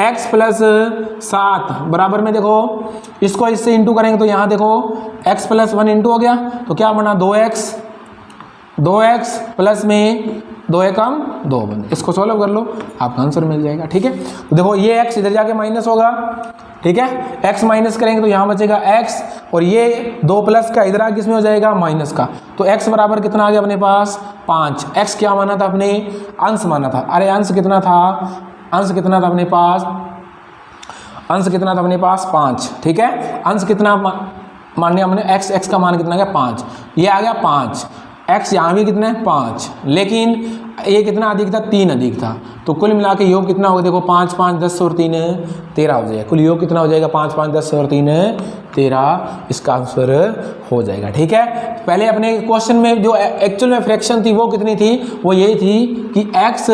x + 7 बराबर में, देखो इसको इससे इंटू करेंगे तो यहाँ देखो x + 1 इंटू हो गया, तो क्या बना 2x प्लस में 2 कम 2 बन। इसको सॉल्व कर लो आपका आंसर मिल जाएगा। ठीक है, तो देखो ये x इधर जाके माइनस होगा ठीक है। x माइनस करेंगे तो यहाँ बचेगा x, और ये 2 प्लस का इधर आगे किसमें हो जाएगा माइनस का, तो x बराबर कितना आ गया अपने पास 5। x क्या माना था अपने, अंश माना था। अरे अंश कितना था, अंश कितना था अपने पास, अंश कितना था अपने पास 5, ठीक है। अंश कितना मान लिया हमने, x का मान कितना गया 5, ये आ गया 5। x यहाँ भी कितना है 5, लेकिन ये कितना अधिक था, 3 अधिक था। तो कुल मिला के योग कितना होगा, देखो 5 5 10 और 3 13 हो जाएगा। कुल योग कितना हो जाएगा, 5 5 10 और 3 13, इसका आंसर हो जाएगा, ठीक है। पहले अपने क्वेश्चन में जो एक्चुअल में फ्रैक्शन थी वो कितनी थी, वो यही थी कि x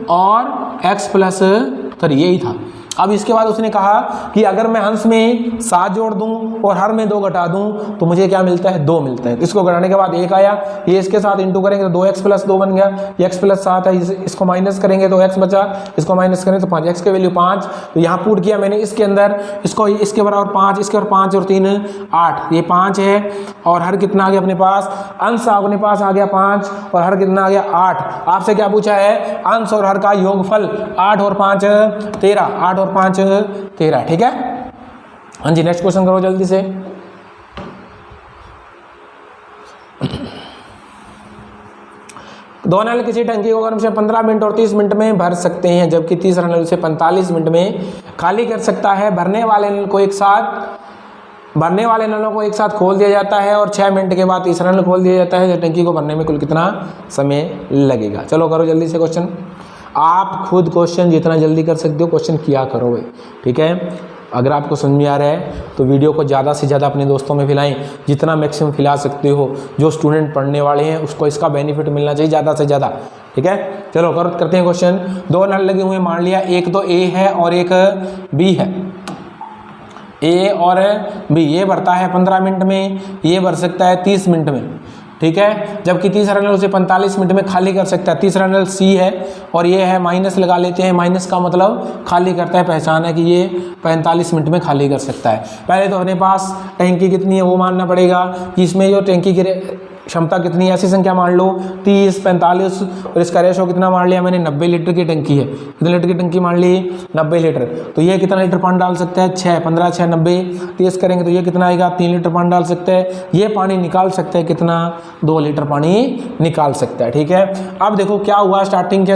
और x प्लस 3 यही था। अब इसके बाद उसने कहा कि अगर मैं अंश में 7 जोड़ दूं और हर में 2 घटा दूं तो मुझे क्या मिलता है, 2 मिलता है। इसको घटाने के बाद 1 आया, ये इसके साथ इंटू करेंगे तो 2x प्लस 2 बन गया, x प्लस 7 है, इसको माइनस करेंगे तो x बचा, इसको माइनस करें तो 5, x की वैल्यू 5। तो यहाँ पुट किया मैंने इसके अंदर, इसको इसके बराबर 5, इसके और 5 और 3 8, ये 5 है, और हर कितना आ गया अपने पास, अंश अपने पास आ गया 5 और हर कितना आ गया 8। आपसे क्या पूछा है, अंश और हर का योगफल, 8 और 5 13, 8 और 5 13, ठीक है। हाँ जी, नेक्स्ट क्वेश्चन करो जल्दी से। दो नल किसी टंकी को गर्म से 15 मिनट और 30 मिनट में भर सकते हैं, जबकि तीसरा नल से 45 मिनट में खाली कर सकता है। भरने वाले नलों को एक साथ खोल दिया जाता है और 6 मिनट के बाद तीसरा नल खोल दिया जाता है। तो टंकी को भरने में कुल कितना समय लगेगा। चलो करो जल्दी से क्वेश्चन। आप खुद क्वेश्चन जितना जल्दी कर सकते हो क्वेश्चन किया करो भाई, ठीक है। अगर आपको समझ में आ रहा है तो वीडियो को ज़्यादा से ज़्यादा अपने दोस्तों में फैलाएं, जितना मैक्सिमम फैला सकते हो। जो स्टूडेंट पढ़ने वाले हैं उसको इसका बेनिफिट मिलना चाहिए ज़्यादा से ज़्यादा, ठीक है। चलो करते हैं क्वेश्चन। 2 नल लगे हुए, मान लिया एक तो ए है और एक बी है। ए और बी, ये भरता है 15 मिनट में, ये भर सकता है 30 मिनट में, ठीक है। जबकि तीसरा नल उसे 45 मिनट में खाली कर सकता है। तीसरा नल सी है और ये है, माइनस लगा लेते हैं, माइनस का मतलब खाली करता है, पहचान है कि ये 45 मिनट में खाली कर सकता है। पहले तो अपने पास टैंकी कितनी है वो मानना पड़ेगा कि इसमें जो टैंकी की क्षमता कितनी है, ऐसी संख्या मान लो 30 45, और इसका रेशो कितना मान लिया मैंने, 90 लीटर की टंकी है। कितने लीटर की टंकी मान ली, 90 लीटर। तो ये कितना लीटर पानी डाल सकता है, 6 15 6 90, 30 करेंगे तो ये कितना आएगा, 3 लीटर पानी डाल सकता है। ये पानी निकाल सकता है कितना, 2 लीटर पानी निकाल सकता है, ठीक है। अब देखो क्या हुआ स्टार्टिंग के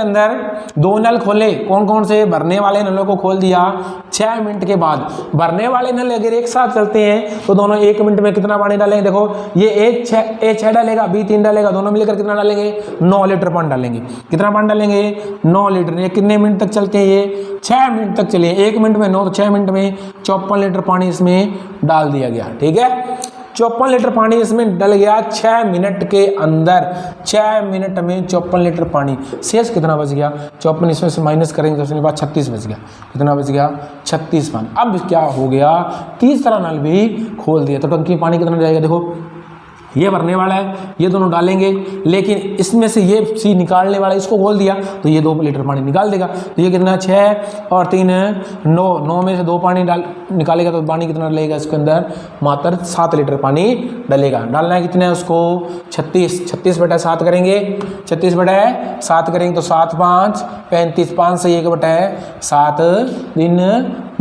अंदर 2 नल खोले, कौन कौन से, भरने वाले नलों को खोल दिया 6 मिनट के बाद। भरने वाले नल अगर एक साथ चलते हैं तो दोनों 1 मिनट में कितना पानी डालेंगे, देखो ये ए 6 डालेगा, बी 3 डालेगा, दोनों मिलकर कितना डालेंगे, 9 लीटर पानी डालेंगे। कितना पानी डालेंगे, 9 लीटर। ये कितने मिनट तक चलते हैं, ये 6 मिनट तक चले। 1 मिनट में 9 तो 6 मिनट में 54 लीटर पानी इसमें डाल दिया गया, ठीक है। 54 लीटर पानी इसमें डल गया 6 मिनट के अंदर। 6 मिनट में 54 लीटर पानी। शेष कितना बच गया, 54 इसमें से माइनस करेंगे तो उसके बाद 36 बच गया। कितना बच गया, 36 पानी। अब क्या हो गया, तीसरा नल भी खोल दिया तो टंकी पानी कितना जाएगा, देखो ये भरने वाला है, ये दोनों डालेंगे, लेकिन इसमें से ये सी निकालने वाला, इसको खोल दिया तो ये 2 लीटर पानी निकाल देगा। तो ये कितना, 6 और 3 9 में से 2 पानी निकालेगा तो पानी कितना डलेगा इसके अंदर, मात्र 7 लीटर पानी डलेगा। डालना है कितना है उसको, 36 बटा 7 करेंगे, 36 बटा 7 करेंगे तो 7 5 35, 5 से 1 बटा 7 दिन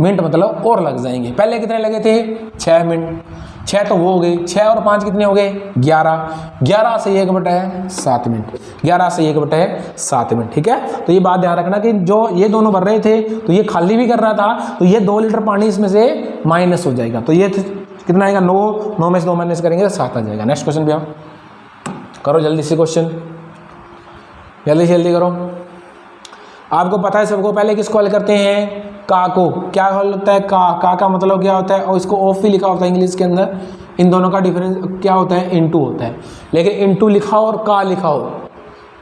मिनट मतलब और लग जाएंगे। पहले कितने लगे थे, 6 मिनट। 6 तो वो हो गए, 6 और 5 कितने हो गए, 11 से 1 बटा 7 मिनट, 11 से 1 बटा 7 मिनट, ठीक है। तो ये बात ध्यान रखना कि जो ये दोनों भर रहे थे तो ये खाली भी कर रहा था, तो ये 2 लीटर पानी इसमें से माइनस हो जाएगा। तो ये कितना आएगा, 9 में से 2 माइनस करेंगे तो 7 आ जाएगा। नेक्स्ट क्वेश्चन भी आप करो जल्दी से क्वेश्चन, जल्दी करो। आपको पता है सबको, पहले किसको हल करते हैं, का को। क्या हल होता है, का मतलब क्या होता है, और इसको ऑफ भी लिखा होता है इंग्लिश के अंदर। इन दोनों का डिफरेंस क्या होता है, इनटू होता है। लेकिन इनटू लिखा हो और का लिखा हो,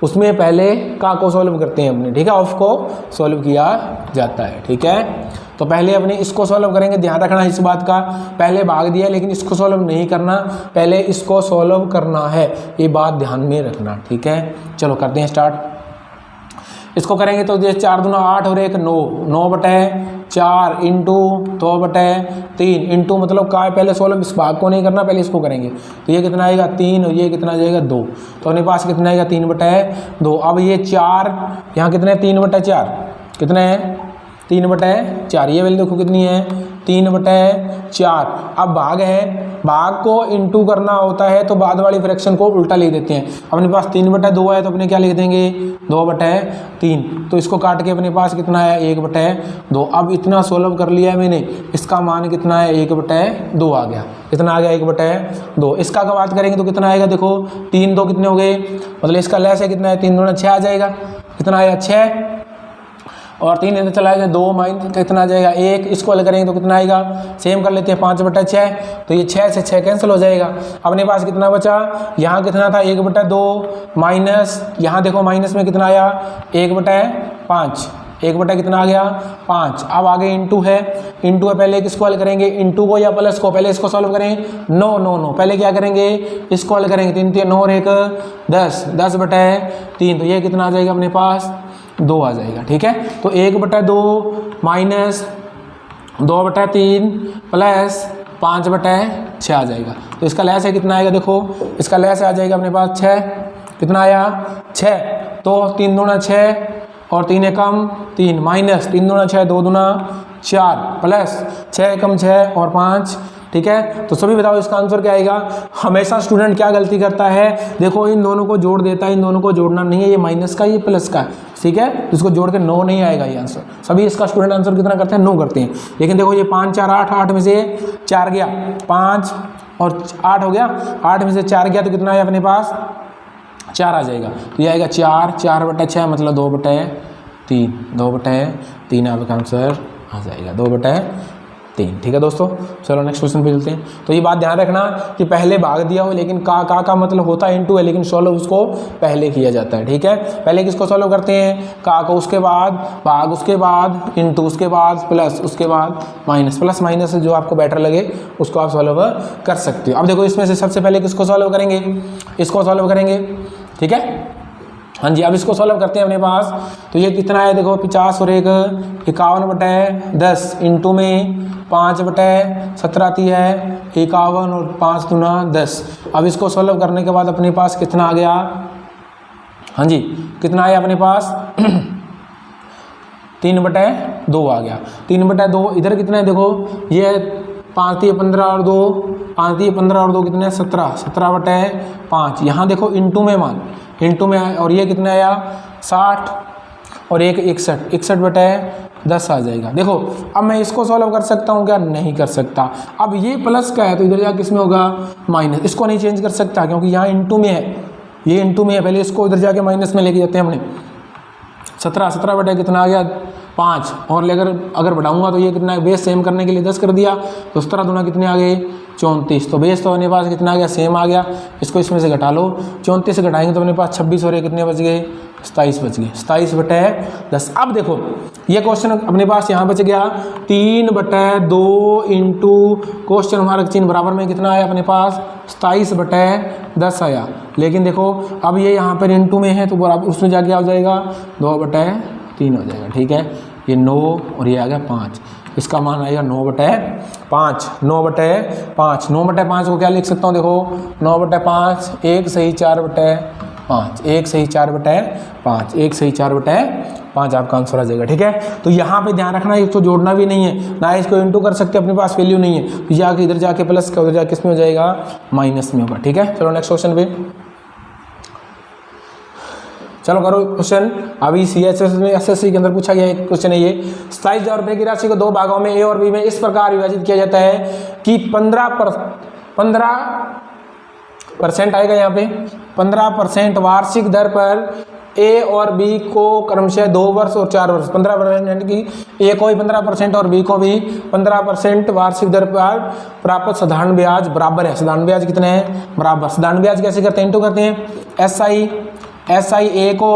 उसमें पहले का को सॉल्व करते हैं अपने, ठीक है, ऑफ को सॉल्व किया जाता है, ठीक है। तो पहले अपने इसको सॉल्व करेंगे, ध्यान रखना इस बात का। पहले भाग दिया लेकिन इसको सॉल्व नहीं करना, पहले इसको सॉल्व करना है, ये बात ध्यान में रखना, ठीक है। चलो करते हैं स्टार्ट। इसको करेंगे तो जैसे 4 दूना 8 और 1 9, 9 बटे 4 इंटू 2 बटे 3 इंटू मतलब का है, पहले सॉल्व इस भाग को नहीं करना, पहले इसको करेंगे। तो ये कितना आएगा 3 और ये कितना जाएगा 2, तो अपने पास कितना आएगा 3 बटे 2। अब ये 4 यहाँ कितने 3 बटे 4 कितने हैं 3/4, ये वैल्यू देखो कितनी है 3/4। अब भाग है, भाग को इनटू करना होता है तो बाद वाली फ्रैक्शन को उल्टा लिख देते हैं। अपने पास 3/2 है तो अपने क्या लिख देंगे 2/3। तो इसको काट के अपने पास कितना है 1/2। अब इतना सोल्व कर लिया है मैंने, इसका मान कितना है 1/2 आ गया। कितना आ गया 1/2। इसका का बात करेंगे तो कितना आएगा, देखो 3 2 कितने हो गए, मतलब इसका लेस है कितना है 3 दूना 6 आ जाएगा। कितना आया 6, और 3 इधर चला जाएगा 2 माइनस कितना आ जाएगा 1। इसको अलग करेंगे तो कितना आएगा, सेम कर लेते हैं 5/6। तो ये 6 से 6 कैंसिल हो जाएगा। अपने पास कितना बचा, यहाँ कितना था 1/2 माइनस, यहाँ देखो माइनस में कितना आया 1/5। 1 कितना आ गया 5। अब आगे इंटू है, पहले किसको हल करेंगे, इंटू को या प्लस को, पहले इसको सॉल्व करें। नो पहले क्या करेंगे, इसको हल करेंगे। 3 3 9 और 1 10, 10/3। तो ये कितना आ जाएगा अपने पास 2 आ जाएगा। ठीक है, तो 1/2 माइनस 2/3 प्लस 5/6 आ जाएगा। तो इसका लैस है कितना आएगा, देखो इसका लैस आ जाएगा अपने पास 6। कितना आया 6। तो 3 दूना 6 और 3 एकम 3 माइनस 3 दूना 6 2 दूना 4 प्लस 6 एकम 6 और 5। ठीक है, तो सभी बताओ इसका आंसर क्या आएगा। हमेशा स्टूडेंट क्या गलती करता है, देखो इन दोनों को जोड़ देता है, इन दोनों को जोड़ना नहीं है, ये माइनस का ये प्लस का। ठीक है, इसको जोड़ के 9 नहीं आएगा ये आंसर। सभी इसका स्टूडेंट आंसर कितना करते हैं 9 करते हैं। लेकिन देखो ये 5 4 8, 8 में से 4 गया, 5 और 8 हो गया, 8 में से 4 गया तो कितना आया अपने पास 4 आ जाएगा। तो ये आएगा 4 4/6 मतलब 2/3। 2/3 आपका आंसर आ जाएगा 2/3। ठीक है दोस्तों, चलो नेक्स्ट क्वेश्चन पे चलते हैं। तो ये बात ध्यान रखना कि पहले भाग दिया हो, लेकिन का मतलब होता है इनटू है, लेकिन सॉल्व उसको पहले किया जाता है। ठीक है, पहले किसको सॉल्व करते हैं, का को, उसके बाद भाग, उसके बाद इनटू, उसके बाद प्लस, उसके बाद माइनस। प्लस माइनस जो आपको बेटर लगे उसको आप सॉल्व कर सकते हो। अब देखो इसमें से सबसे पहले किसको सॉल्व करेंगे, इसको सॉल्व करेंगे। ठीक है, हाँ जी, अब इसको सॉल्व करते हैं अपने पास। तो ये कितना है, देखो 50 और 1 51/10 इंटू में 5/17 आती है 51 और 5 दूना 10। अब इसको सॉल्व करने के बाद अपने पास कितना आ गया, हाँ जी कितना आया अपने पास 3/2 आ गया। 3/2 इधर कितना है, देखो ये 5 3 15 और 2, 5 3 15 और 2 कितने हैं 17, 17/5। यहाँ देखो इंटू में मान, इंटू में, और ये कितना आया 60 और 1 61, 61/10 आ जाएगा। देखो अब मैं इसको सॉल्व कर सकता हूँ क्या, नहीं कर सकता। अब ये प्लस का है तो इधर जाके किस में होगा माइनस। इसको नहीं चेंज कर सकता क्योंकि यहाँ इंटू में है, ये इंटू में है। पहले इसको इधर जाके माइनस में लेके जाते हैं हमने। 17 कितना आ गया 5, और लेकर अगर बढ़ाऊंगा तो ये कितना है, बेस सेम करने के लिए 10 कर दिया तो 17 दूना कितने आ गए 34। तो बेस तो अपने पास कितना आ गया, सेम आ गया। इसको इसमें से घटा लो, 34 से घटाएंगे तो अपने पास 26 और ये कितने बच गए 27 बच गए, 27/10। अब देखो ये क्वेश्चन अपने पास यहाँ बच गया 3/2 इंटू क्वेश्चन मार्क चिन्ह बराबर में कितना आया अपने पास 27/10 आया। लेकिन देखो अब ये यहाँ पर इंटू में है तो बराबर उसमें जाके आ जाएगा 2/3 हो जाएगा। ठीक है, ये 9 और ये आ गया 5, इसका मान आएगा 9/5। 9/5 9/5 को क्या लिख सकता हूँ, देखो 9/5 1 सही 4/5, 1 सही 4/5, 1 सही 4/5 आपका आंसर आ जाएगा। ठीक है, तो यहाँ पे ध्यान रखना इसको जोड़ना भी नहीं है, ना इसको इंटू कर सकते, अपने पास वैल्यू नहीं है तो जाके इधर जाके प्लस का, उधर जाके किस में हो जाएगा माइनस में होगा। ठीक है, चलो नेक्स्ट क्वेश्चन पे चलो करो क्वेश्चन। अभी CHS में SSC के अंदर पूछा गया एक क्वेश्चन है ये, 27,000 रुपये की राशि को 2 भागों में A और B में इस प्रकार विभाजित किया जाता है कि 15% आएगा यहाँ पे 15% वार्षिक दर पर A और B को क्रमशः 2 वर्ष और 4 वर्ष 15%, यानी कि A को भी 15% और B को भी 15% वार्षिक दर पर प्राप्त साधारण ब्याज बराबर है। साधारण ब्याज कितने हैं बराबर। साधारण ब्याज कैसे करते हैं, इंटू करते हैं SI A को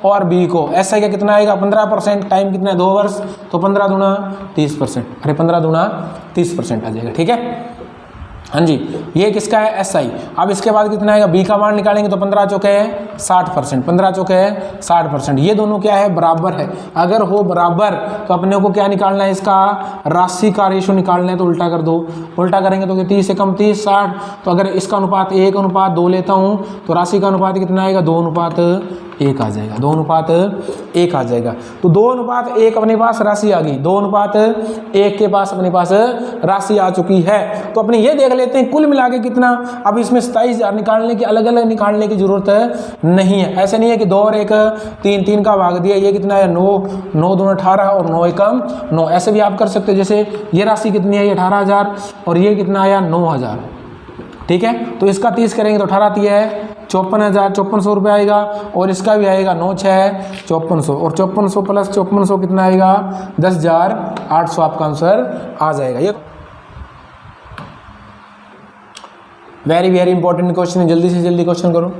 और B को। SI का कितना आएगा 15%, टाइम कितना है 2 वर्ष, तो 15 दूना 30%, अरे 15 दूना 30% आ जाएगा। ठीक है, हाँ जी, ये किसका है SI। अब इसके बाद कितना आएगा B का मान निकालेंगे तो 15 चौके 60%, 15 चौके 60%। ये दोनों क्या है बराबर है। अगर हो बराबर तो अपने को क्या निकालना है, इसका राशि का रेशो निकालना है तो उल्टा कर दो। उल्टा करेंगे तो 30 से कम 30 60। तो अगर इसका अनुपात 1:2 लेता हूँ तो राशि का अनुपात कितना आएगा 2:1 1 आ जाएगा, 2:1 आ जाएगा। तो 2:1 अपने पास राशि आ गई, 2:1 के पास अपने पास राशि आ चुकी है। तो अपने ये देख लेते हैं कुल मिला के कितना। अब इसमें 27,000 निकालने की, अलग अलग निकालने की जरूरत नहीं है। ऐसे नहीं है कि 2 और 1 3, 3 का भाग दिया, ये कितना है 9, 9 दूना 18 और 9 एकम 9। ऐसे भी आप कर सकते हो। जैसे ये राशि कितनी है, ये 18,000 और ये कितना आया 9,000, ठीक है। तो इसका 30 करेंगे तो 18 3 है 54,000, 5400 रुपये आएगा। और इसका भी आएगा 9 6 5400 और 5400 प्लस 5400 कितना आएगा 10,800 आपका आंसर आ जाएगा। ये वेरी वेरी इंपॉर्टेंट क्वेश्चन है, जल्दी से जल्दी क्वेश्चन करो।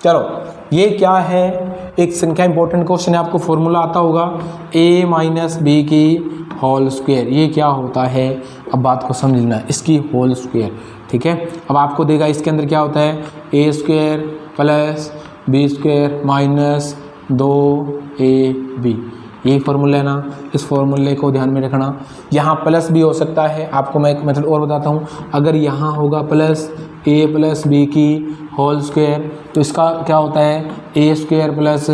चलो ये क्या है, एक संख्या इंपॉर्टेंट क्वेश्चन है, आपको फॉर्मूला आता होगा a माइनस बी की होल स्क्वायर। ये क्या होता है, अब बात को समझना है, इसकी होल स्क्वायर, ठीक है। अब आपको देगा इसके अंदर क्या होता है, a square plus b square minus 2ab, यही फार्मूला है ना। इस फार्मूले को ध्यान में रखना। यहाँ प्लस भी हो सकता है, आपको मैं एक मेथड और बताता हूँ। अगर यहाँ होगा प्लस a प्लस बी की होल स्क्वायर तो इसका क्या होता है a square plus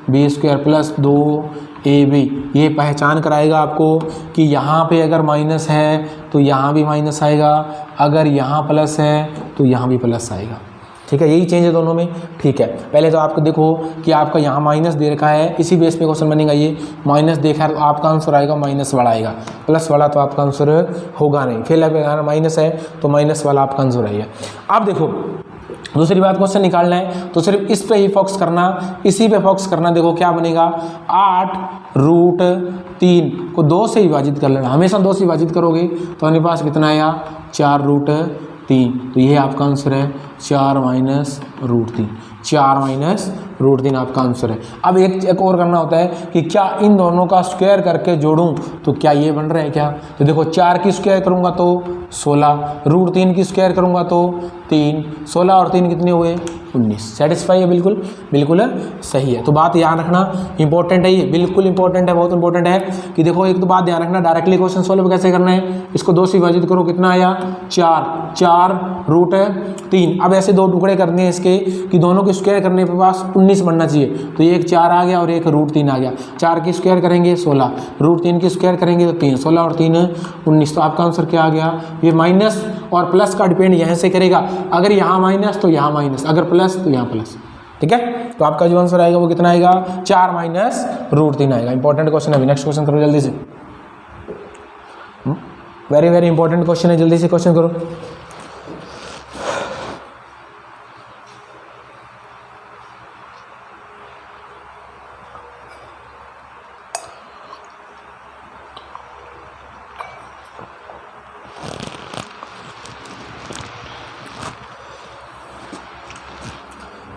b square plus 2ab। ये पहचान कराएगा आपको कि यहाँ पे अगर माइनस है तो यहाँ भी माइनस आएगा, अगर यहाँ प्लस है तो यहाँ भी प्लस आएगा, ठीक है। यही चेंज है दोनों में, ठीक है। पहले तो आपको देखो कि आपका यहाँ माइनस दे रखा है, इसी बेस पे क्वेश्चन बनेगा। ये माइनस देखा है तो आपका आंसर आएगा माइनस वाला आएगा, प्लस वाला तो आपका आंसर होगा नहीं। फिर अगर माइनस है तो माइनस वाला आपका आंसर आएगा। अब देखो दूसरी बात, क्वेश्चन निकालना है तो सिर्फ इस पे ही फोकस करना, इसी पे फोकस करना। देखो क्या बनेगा, 8√3 को 2 से विभाजित कर लेना। हमेशा 2 से विभाजित करोगे तो अपने पास कितना आया 4√3। तो ये आपका आंसर है 4 माइनस √3, 4 माइनस √3 आपका आंसर है। अब एक और करना होता है कि क्या इन दोनों का स्क्वायर करके जोड़ूं तो क्या ये बन रहा है क्या। तो देखो 4 की स्क्वायर करूंगा तो 16, √3 की स्क्वायर करूंगा तो 3, 16 और 3 कितने हुए 19। सेटिस्फाई है, बिल्कुल बिल्कुल सही है। तो बात याद रखना इंपॉर्टेंट है, ये बिल्कुल इंपॉर्टेंट है, बहुत इंपॉर्टेंट है कि देखो एक तो बात ध्यान रखना, डायरेक्टली क्वेश्चन सोल्व कैसे करना है। इसको 2 से विभाजित करो, कितना आया 4√3। अब ऐसे 2 टुकड़े करने हैं इसके कि दोनों के स्क्वायर करने के पास 19 बनना चाहिए। तो ये एक 4 आ गया और एक √3 आ गया। 4 की स्क्वायर करेंगे 16, √3 की स्क्वायर करेंगे तो 3, 16 और 3 19। तो आपका आंसर क्या आ गया, ये माइनस और प्लस का डिपेंड यहाँ से करेगा। अगर यहाँ माइनस तो यहाँ माइनस, अगर प्लस तो यहाँ प्लस, ठीक है। तो आपका जो आंसर आएगा वो कितना आएगा 4 माइनस √3 आएगा। इंपॉर्टेंट क्वेश्चन है। नेक्स्ट क्वेश्चन करो जल्दी से, वेरी वेरी इंपॉर्टेंट क्वेश्चन है, जल्दी से क्वेश्चन करो।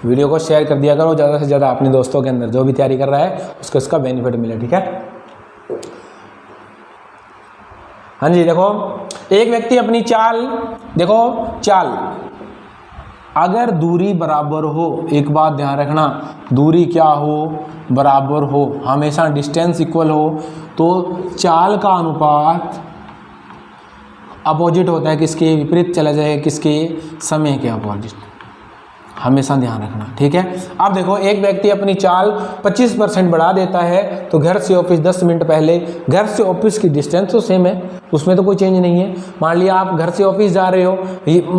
वीडियो को शेयर कर दिया करो ज़्यादा से ज़्यादा अपने दोस्तों के अंदर, जो भी तैयारी कर रहा है उसको इसका बेनिफिट मिले, ठीक है। हाँ जी, देखो एक व्यक्ति अपनी चाल, देखो चाल अगर दूरी बराबर हो, एक बात ध्यान रखना, दूरी क्या हो बराबर हो, हमेशा डिस्टेंस इक्वल हो, तो चाल का अनुपात अपोजिट होता है, किसके विपरीत चला जाएगा, किसके समय के अपोजिट, हमेशा ध्यान रखना, ठीक है। अब देखो एक व्यक्ति अपनी चाल 25% बढ़ा देता है तो घर से ऑफिस 10 मिनट पहले, घर से ऑफिस की डिस्टेंस तो सेम है, उसमें तो कोई चेंज नहीं है। मान लिया आप घर से ऑफिस जा रहे हो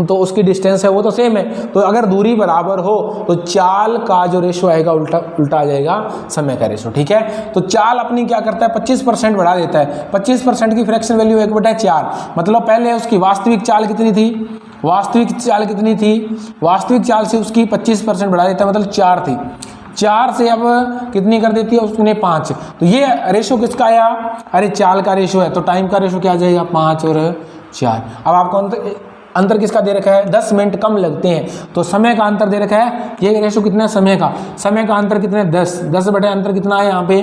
तो उसकी डिस्टेंस है वो तो सेम है। तो अगर दूरी बराबर हो तो चाल का जो रेशो आएगा उल्टा आ जाएगा समय का रेशो, ठीक है। तो चाल अपनी क्या करता है 25% बढ़ा देता है। 25% की फ्रैक्शन वैल्यू 1/4, मतलब पहले उसकी वास्तविक चाल कितनी थी, वास्तविक चाल कितनी थी, वास्तविक चाल से उसकी 25% बढ़ा देता है, मतलब 4 थी, 4 से अब कितनी कर देती है उसने 5। तो ये रेशो किसका आया, अरे चाल का रेशो है, तो टाइम का रेशो क्या आ जाएगा 5 और 4। अब आपको अंतर किसका दे रखा है 10 मिनट कम लगते हैं, तो समय का अंतर दे रखा है, ये रेशो कितना है समय का अंतर कितना है 10 बटे अंतर कितना है यहाँ पे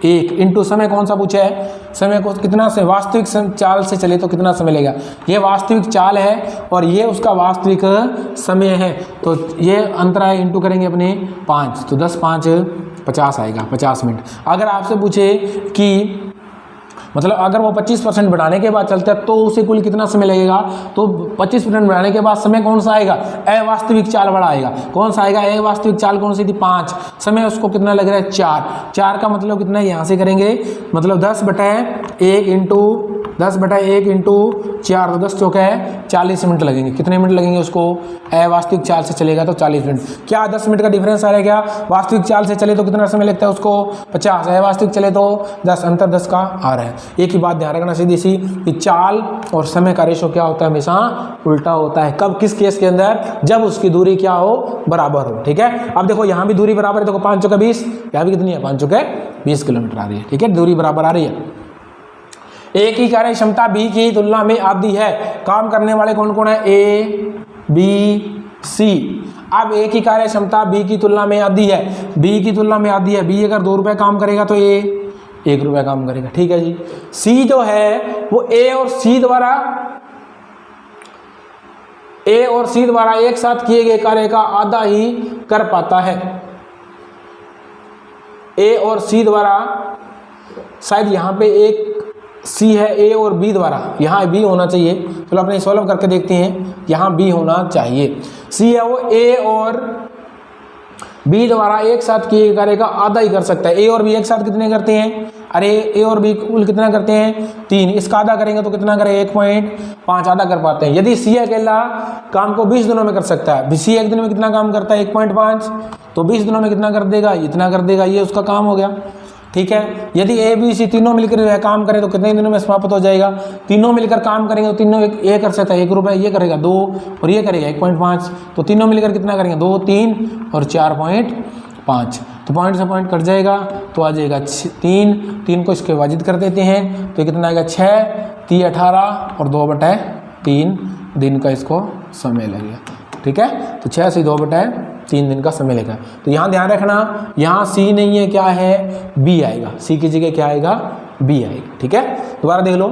1 इंटू समय कौन सा पूछा है, समय को कितना से वास्तविक चाल से चले तो कितना समय लेगा, ये वास्तविक चाल है और ये उसका वास्तविक समय है, तो ये अंतर है इंटू करेंगे अपने 5, तो 10 5 50 आएगा 50 मिनट। अगर आपसे पूछे कि मतलब अगर वो 25% बढ़ाने के बाद चलता है तो उसे कुल कितना समय लगेगा, तो 25% बढ़ाने के बाद समय कौन सा आएगा, अवास्तविक चाल बड़ा आएगा। कौन सा आएगा, अवास्तविक चाल कौन सी थी, 5, समय उसको कितना लग रहा है 4 का मतलब कितना है, यहाँ से करेंगे मतलब 10/1 इंटू 4 तो 10 चौका है 40 मिनट लगेंगे। कितने मिनट लगेंगे उसको, अवास्तविक चाल से चलेगा तो 40 मिनट। क्या 10 मिनट का डिफरेंस आ रहा है क्या, वास्तविक चाल से चले तो कितना समय लगता है उसको 50, अवास्तविक चले तो 10, अंतर 10 का आ रहा है। एक ही बात ध्यान रखना सीधी सी कि चाल और समय का रेशो क्या होता है, हमेशा उल्टा होता है। कब, किस केस के अंदर, जब उसकी दूरी क्या हो, बराबर हो। ठीक है, अब देखो यहाँ भी दूरी बराबर है, देखो 5 चौका 20, यहाँ भी कितनी है 5 चौके 20 किलोमीटर आ रही है। ठीक है, दूरी बराबर आ रही है। एक ही कार्य क्षमता बी की तुलना में आधी है, काम करने वाले कौन कौन है, ए बी सी। अब एक ही कार्य क्षमता बी की तुलना में आधी है, बी की तुलना में आधी है, बी अगर 2 रुपये काम करेगा तो ए 1 रुपया काम करेगा। ठीक है जी, सी जो है वो ए और सी द्वारा एक साथ किए गए कार्य का आधा ही कर पाता है। ए और सी द्वारा, शायद यहाँ पे एक सी है ए और बी द्वारा, यहाँ बी होना चाहिए, चलो अपने सॉल्व करके देखते हैं, यहाँ बी होना चाहिए। सी है वो ए और बी द्वारा एक साथ किए गए कार्य का आधा ही कर सकता है। ए और बी एक साथ कितने करते हैं, अरे ए और बी कुल कितना करते हैं 3, इसका आधा करेंगे तो कितना करें 1.5 आधा कर पाते हैं। यदि सी अकेला काम को 20 दिनों में कर सकता है, सी एक दिन में कितना काम करता है 1.5, तो 20 दिनों में कितना कर देगा, इतना कर देगा, ये उसका काम हो गया। ठीक है, यदि ए बी सी तीनों मिलकर काम करें तो कितने दिनों में समाप्त हो जाएगा, तीनों मिलकर काम करेंगे तो तीनों ये कर सकता है 1 रुपये, ये करेगा 2 और ये करेगा 1.5, तो तीनों मिलकर कितना करेंगे 2, 3 और 4.5, तो पॉइंट से पॉइंट कट जाएगा तो आ जाएगा 3 को इसके विभाजित कर देते हैं तो कितना आएगा 6, 3 18 और 2/3 दिन का इसको समय लगेगा। ठीक है, तो 6 से 2/3 दिन का समय लेगा। तो यहाँ ध्यान रखना, यहाँ सी नहीं है, क्या है बी आएगा, सी की जगह क्या आएगा बी आएगा। ठीक है, दोबारा देख लो,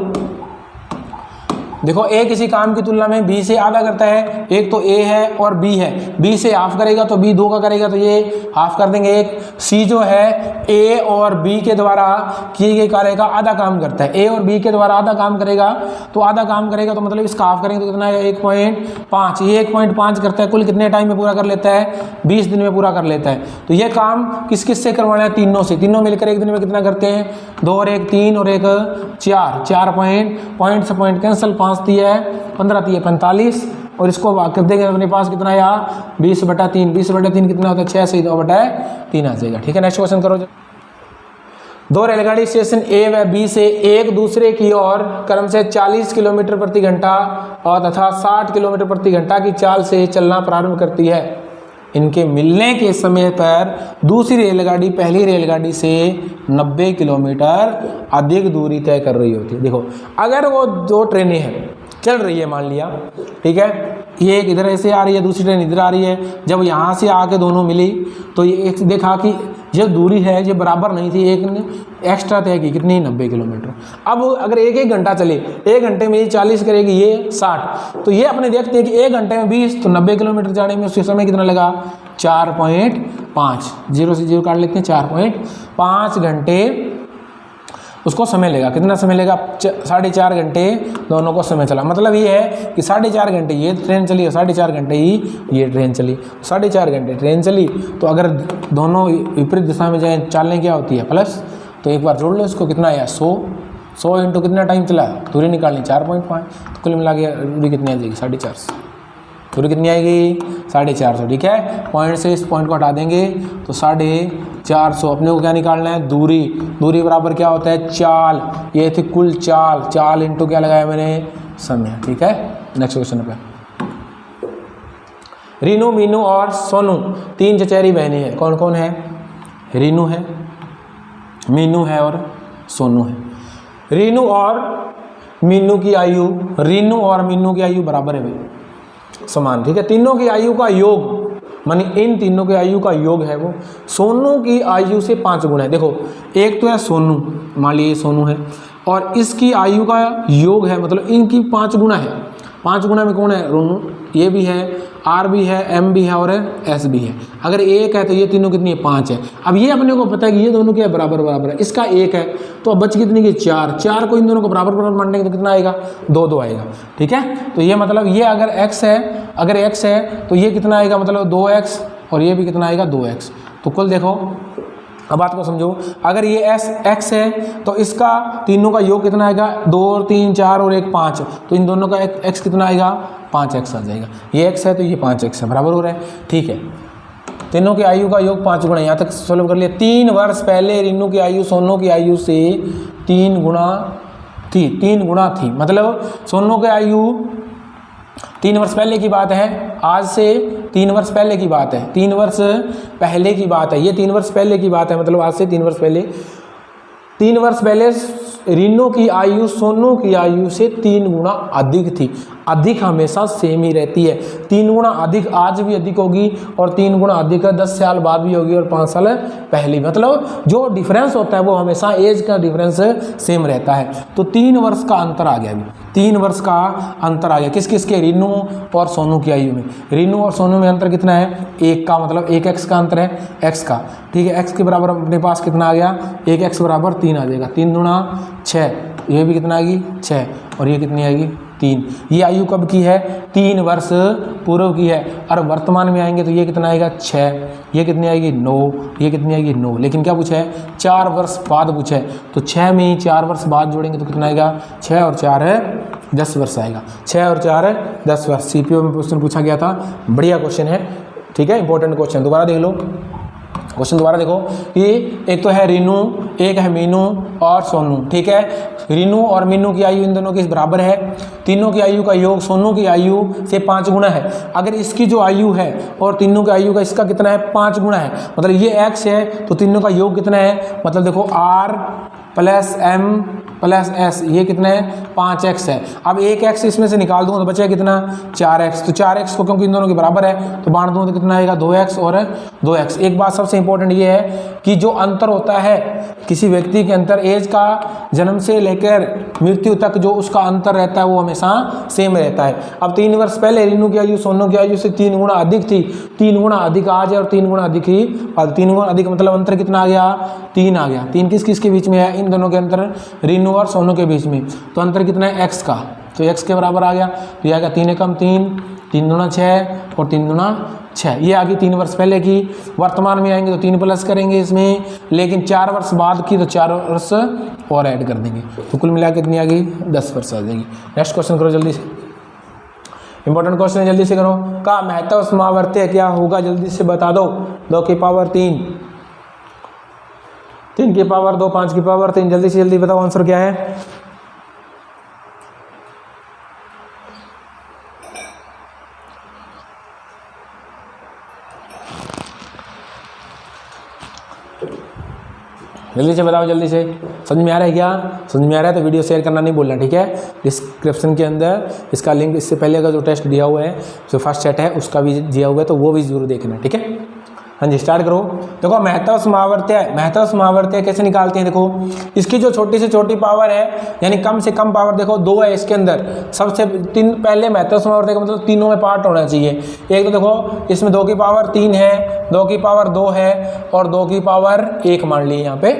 देखो ए किसी काम की तुलना में बी से आधा करता है, एक तो ए है और बी है, बी से हाफ करेगा तो बी 2 का करेगा तो ये हाफ कर देंगे 1। सी जो है ए और बी के द्वारा किए गए कार्य का आधा काम करता है, ए और बी के द्वारा आधा काम करेगा तो मतलब इसका हाफ करेंगे तो कितना है 1.5, ये 1.5 करता है, कुल कितने टाइम में पूरा कर लेता है 20 दिन में पूरा कर लेता है। तो ये काम किस किस से करवाना है, तीनों से, तीनों मिलकर एक दिन में कितना करते हैं 2 और 1 3 और 1 4 पॉइंट से पॉइंट कैंसिल, 5 दिया है 15 दिया 45 और इसको भाग कर देंगे अपने पास कितना आया 20/3, 20/3 कितना होता है 6 से 2/3 आ जाएगा। ठीक है, नेक्स्ट क्वेश्चन करो। 2 रेलगाड़ी स्टेशन ए व बी से एक दूसरे की ओर क्रम से 40 किलोमीटर प्रति घंटा और तथा 60 किलोमीटर प्रति घंटा की चाल से चलना प्रारंभ करती है। इनके मिलने के समय पर दूसरी रेलगाड़ी पहली रेलगाड़ी से 90 किलोमीटर अधिक दूरी तय कर रही होती है। देखो, अगर वो 2 ट्रेनें हैं चल रही है मान लिया, ठीक है, ये एक इधर ऐसे आ रही है, दूसरी ट्रेन इधर आ रही है, जब यहाँ से आके दोनों मिली तो ये एक देखा कि जो दूरी है ये बराबर नहीं थी, एक ने एक्स्ट्रा तय की, कितनी 90 किलोमीटर। अब अगर 1 घंटा चले, 1 घंटे में ये 40 करेगी, ये 60, तो ये अपने देखते हैं कि 1 घंटे में 20 तो 90 किलोमीटर जाने में उसके समय कितना लगा 4.5, 0 से 0 काट लेते हैं, 4.5 घंटे उसको समय लेगा। कितना समय लेगा 4.5 घंटे दोनों को समय चला। मतलब ये है कि 4.5 घंटे ये ट्रेन चली और 4.5 घंटे ही ये ट्रेन चली, 4.5 घंटे ट्रेन चली, तो अगर दोनों विपरीत दिशा में जाए चालने क्या होती है प्लस, तो एक बार जोड़ लो इसको, कितना आया 100 इंटू कितना टाइम चला, दूरी निकालनी 4.5, तो कुल मिला के दूरी कितनी आ जाएगी 450, दूरी कितनी आएगी 450। ठीक है, पॉइंट से इस पॉइंट को हटा देंगे तो 450। अपने को क्या निकालना है दूरी, दूरी बराबर क्या होता है चाल, ये थी कुल चाल इंटू क्या लगाया मैंने समय। ठीक है, नेक्स्ट क्वेश्चन पे, रीनू मीनू और सोनू 3 चचेरी बहनें हैं। कौन कौन है, रीनू है, मीनू है और सोनू है। रीनू और मीनू की आयु बराबर है भाई, समान। ठीक है, तीनों की आयु का योग मानी इन तीनों की आयु का योग है वो सोनू की आयु से 5 गुना है। देखो, एक तो है सोनू, मान लीजिए सोनू है और इसकी आयु का योग है, मतलब इनकी 5 गुना है। 5 गुना में कौन है रोनू, ये भी है आर भी है, एम भी है और एस भी है। अगर एक है तो ये तीनों कितनी है, 5 है। अब ये अपने को पता है कि ये दोनों क्या है, बराबर बराबर है, इसका 1 है तो अब बच कितनी की 4 को इन दोनों को बराबर बराबर बांटेंगे तो कितना आएगा, 2 आएगा। ठीक है, तो ये मतलब ये अगर x है, अगर x है तो ये कितना आएगा, मतलब 2x और ये भी कितना आएगा, 2x। तो कुल देखो, अब बात को समझो, अगर ये x है तो इसका तीनों का योग कितना आएगा, 2 और 3 4 और 1 5, तो इन दोनों का x कितना आएगा, 5x आ जाएगा। ये x है तो ये 5x है, बराबर हो रहा है। ठीक है, तीनों की आयु का योग 5 गुना, यहाँ तक सॉल्व कर लिया। 3 वर्ष पहले रीनू की आयु सोनू की आयु से 3 गुना थी, मतलब सोनू की आयु 3 वर्ष पहले की बात है, आज से 3 वर्ष पहले की बात है, 3 वर्ष पहले की बात है, ये 3 वर्ष पहले की बात है, मतलब आज से 3 वर्ष पहले, 3 वर्ष पहले रीनू की आयु सोनू की आयु से 3 गुना अधिक थी। अधिक हमेशा सेम ही रहती है, 3 गुना अधिक आज भी अधिक होगी और 3 गुना अधिक 10 साल बाद भी होगी और 5 साल पहले, मतलब जो डिफरेंस होता है वो हमेशा एज का डिफरेंस सेम रहता है। तो 3 वर्ष का अंतर आ गया, अभी 3 वर्ष का अंतर आ गया किस किस के, रीनू और सोनू की आयु में। रीनू और सोनू में अंतर कितना है, 1 का, मतलब 1x का अंतर है, x का। ठीक है, x के बराबर अपने पास कितना आ गया, 1x बराबर 3 आ जाएगा, 3 गुना 6, ये भी कितना आएगी 6 और ये कितनी आएगी 3। ये आयु कब की है, 3 वर्ष पूर्व की है। और वर्तमान में आएंगे तो ये कितना आएगा 6, ये कितनी आएगी 9, ये कितनी आएगी 9। लेकिन क्या पूछा है, 4 वर्ष बाद पूछा है, तो 6 में ही 4 वर्ष बाद जोड़ेंगे तो कितना आएगा, 6 और 4 है 10 वर्ष आएगा, 6 और 4 है 10 वर्ष। CPO में क्वेश्चन पूछा गया था, बढ़िया क्वेश्चन है। ठीक है, इंपॉर्टेंट क्वेश्चन, दोबारा देख लो क्वेश्चन, दोबारा देखो कि एक तो है रीनू, एक है मीनू और सोनू। ठीक है, रीनू और मीनू की आयु इन दोनों के बराबर है, तीनों की आयु का योग सोनू की आयु से 5 गुना है। अगर इसकी जो आयु है और तीनों की आयु का इसका कितना है, 5 गुना है, मतलब ये x है तो तीनों का योग कितना है, मतलब देखो r plus m plus s, ये कितना है 5x है। अब 1x इसमें से निकाल दूंगा तो बचेगा कितना, 4x। तो 4x को क्योंकि इन दोनों के बराबर है तो बांट दूंगा तो कितना आएगा, 2x और 2x। एक बात सबसे इंपॉर्टेंट ये है कि जो अंतर होता है किसी व्यक्ति के अंतर, एज का जन्म से लेकर मृत्यु तक जो उसका अंतर रहता है वो हमेशा सेम रहता है। अब 3 वर्ष पहले रीनू की आयु सोनू की आयु से 3 गुना अधिक थी, 3 गुना अधिक आज है और 3 गुना अधिक ही, और 3 गुना अधिक मतलब अंतर कितना आ गया, 3 आ गया। 3 किस किस के बीच में है, इन दोनों के अंतर रीनू और सोनू के बीच में, तो अंतर कितना है x का, तो x के बराबर आ गया, तो ये आ गया 3 एकम 3, 3 दूना 6 और 3 दूना 6। ये आ गई 3 वर्ष पहले की। वर्तमान में आएंगे तो 3 प्लस करेंगे इसमें, लेकिन 4 वर्ष बाद की तो 4 वर्ष और ऐड कर देंगे, तो कुल मिला कितनी आ गई, 10 वर्ष आ जाएगी। नेक्स्ट क्वेश्चन करो जल्दी से, इंपॉर्टेंट क्वेश्चन है, जल्दी से करो। का महत्व समावर्त्य क्या होगा, जल्दी से बता दो। 2 की पावर 3, 3 की पावर 2, 5 की पावर 3, जल्दी से जल्दी बताओ आंसर क्या है। जल्दी से बताओ, जल्दी से। समझ में आ रहा है क्या, समझ में आ रहा है तो वीडियो शेयर करना नहीं भूलना, ठीक है। डिस्क्रिप्शन के अंदर इसका लिंक, इससे पहले का जो टेस्ट दिया हुआ है, जो फर्स्ट सेट है उसका भी दिया हुआ है, तो वो भी जरूर देखना, ठीक है। हाँ जी, स्टार्ट करो। देखो महत्व समावर्त्य कैसे निकालते हैं, देखो इसकी जो छोटी से छोटी पावर है यानी कम से कम पावर, देखो 2 है इसके अंदर, सबसे पहले महत्व समावर्त्य का मतलब तीनों में पार्ट होना चाहिए। एक तो देखो इसमें 2 की पावर 3 है, 2 की पावर 2 है और 2 की पावर 1 मान ली यहाँ पे,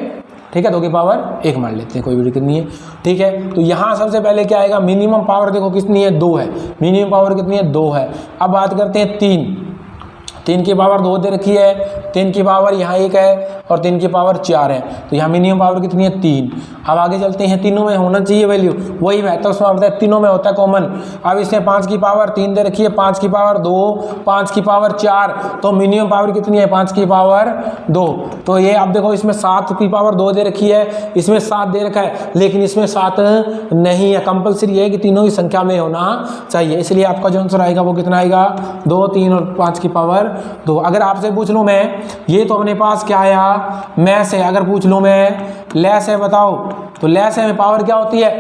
ठीक है। 2 की पावर 1 मान लेते हैं, कोई भी दिक्कत नहीं है, ठीक है। तो यहाँ सबसे पहले क्या आएगा, मिनिमम पावर देखो कितनी है, 2 है, मिनिमम पावर कितनी है, 2 है। अब बात करते हैं 3 की पावर 2 दे रखी है, 3 की पावर यहाँ 1 है और 3 की पावर 4 है, तो यहाँ मिनिमम पावर कितनी है, 3। अब आगे चलते हैं, तीनों में होना चाहिए वैल्यू, वही महत्व समावर्त्य है, तीनों में होता है कॉमन। अब इसमें 5 की पावर 3 दे रखी है, 5 की पावर 2, 5 की पावर 4, तो मिनिमम पावर कितनी है, 5 की पावर 2। तो ये आप देखो इसमें 7 की पावर 2 दे रखी है, इसमें 7 दे रखा है, लेकिन इसमें 7 नहीं है। कंपलसरी है कि तीनों ही संख्या में होना चाहिए, इसलिए आपका जो आंसर आएगा वो कितना आएगा, 2, 3 और 5 की पावर 2। अगर आपसे पूछ लूँ मैं, ये तो अपने पास क्या आया, मैस है। अगर पूछ लूँ मैं लेस है, बताओ, तो लेस है में पावर क्या होती है,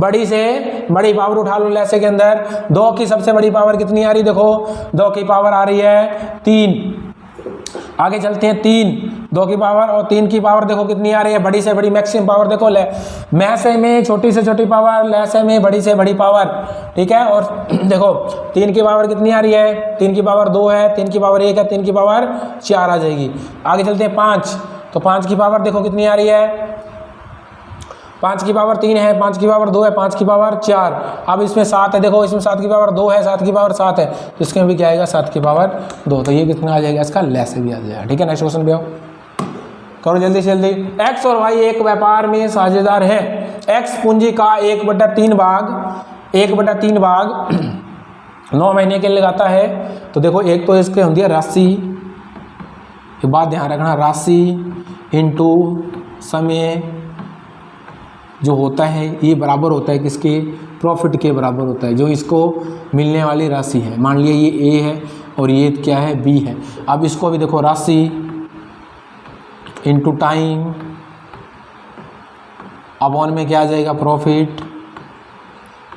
बड़ी से बड़ी पावर उठा लो। लेस के अंदर 2 की सबसे बड़ी पावर कितनी आ रही, देखो 2 की पावर आ रही है 3। आगे चलते हैं 3, 2 की पावर और 3 की पावर देखो कितनी आ रही है, बड़ी से बड़ी मैक्सिमम पावर देखो मैसे में छोटी से छोटी पावर, लैसे में बड़ी से बड़ी पावर, ठीक है। और देखो 3 की पावर कितनी आ रही है, 3 की पावर 2 है, 3 की पावर 1 है, 3 की पावर 4 आ जाएगी। आगे चलते हैं 5, तो 5 की पावर देखो कितनी आ रही है, 5 की पावर 3 है, 5 की पावर 2 है, 5 की पावर 4। अब इसमें 7 है, देखो इसमें 7 की पावर 2 है, 7 की पावर 7 है, तो इसमें भी क्या आएगा 7 की पावर 2, तो ये कितना आ जाएगा, इसका लेस भी आ जाएगा, ठीक है। नेक्स्ट क्वेश्चन भी आओ, करो जल्दी से जल्दी। एक्स और वाई एक व्यापार में साझेदार है। एक्स पूंजी का 1/3 भाग 9 महीने के लिए लगाता है। तो देखो एक तो इसके होती है राशि, एक बात ध्यान रखना, राशि इंटू समय जो होता है ये बराबर होता है किसके, प्रॉफिट के बराबर होता है, जो इसको मिलने वाली राशि है। मान लिया ये ए है और ये क्या है, बी है। अब इसको भी देखो राशि इंटू टाइम अपॉन में क्या आ जाएगा, प्रॉफिट।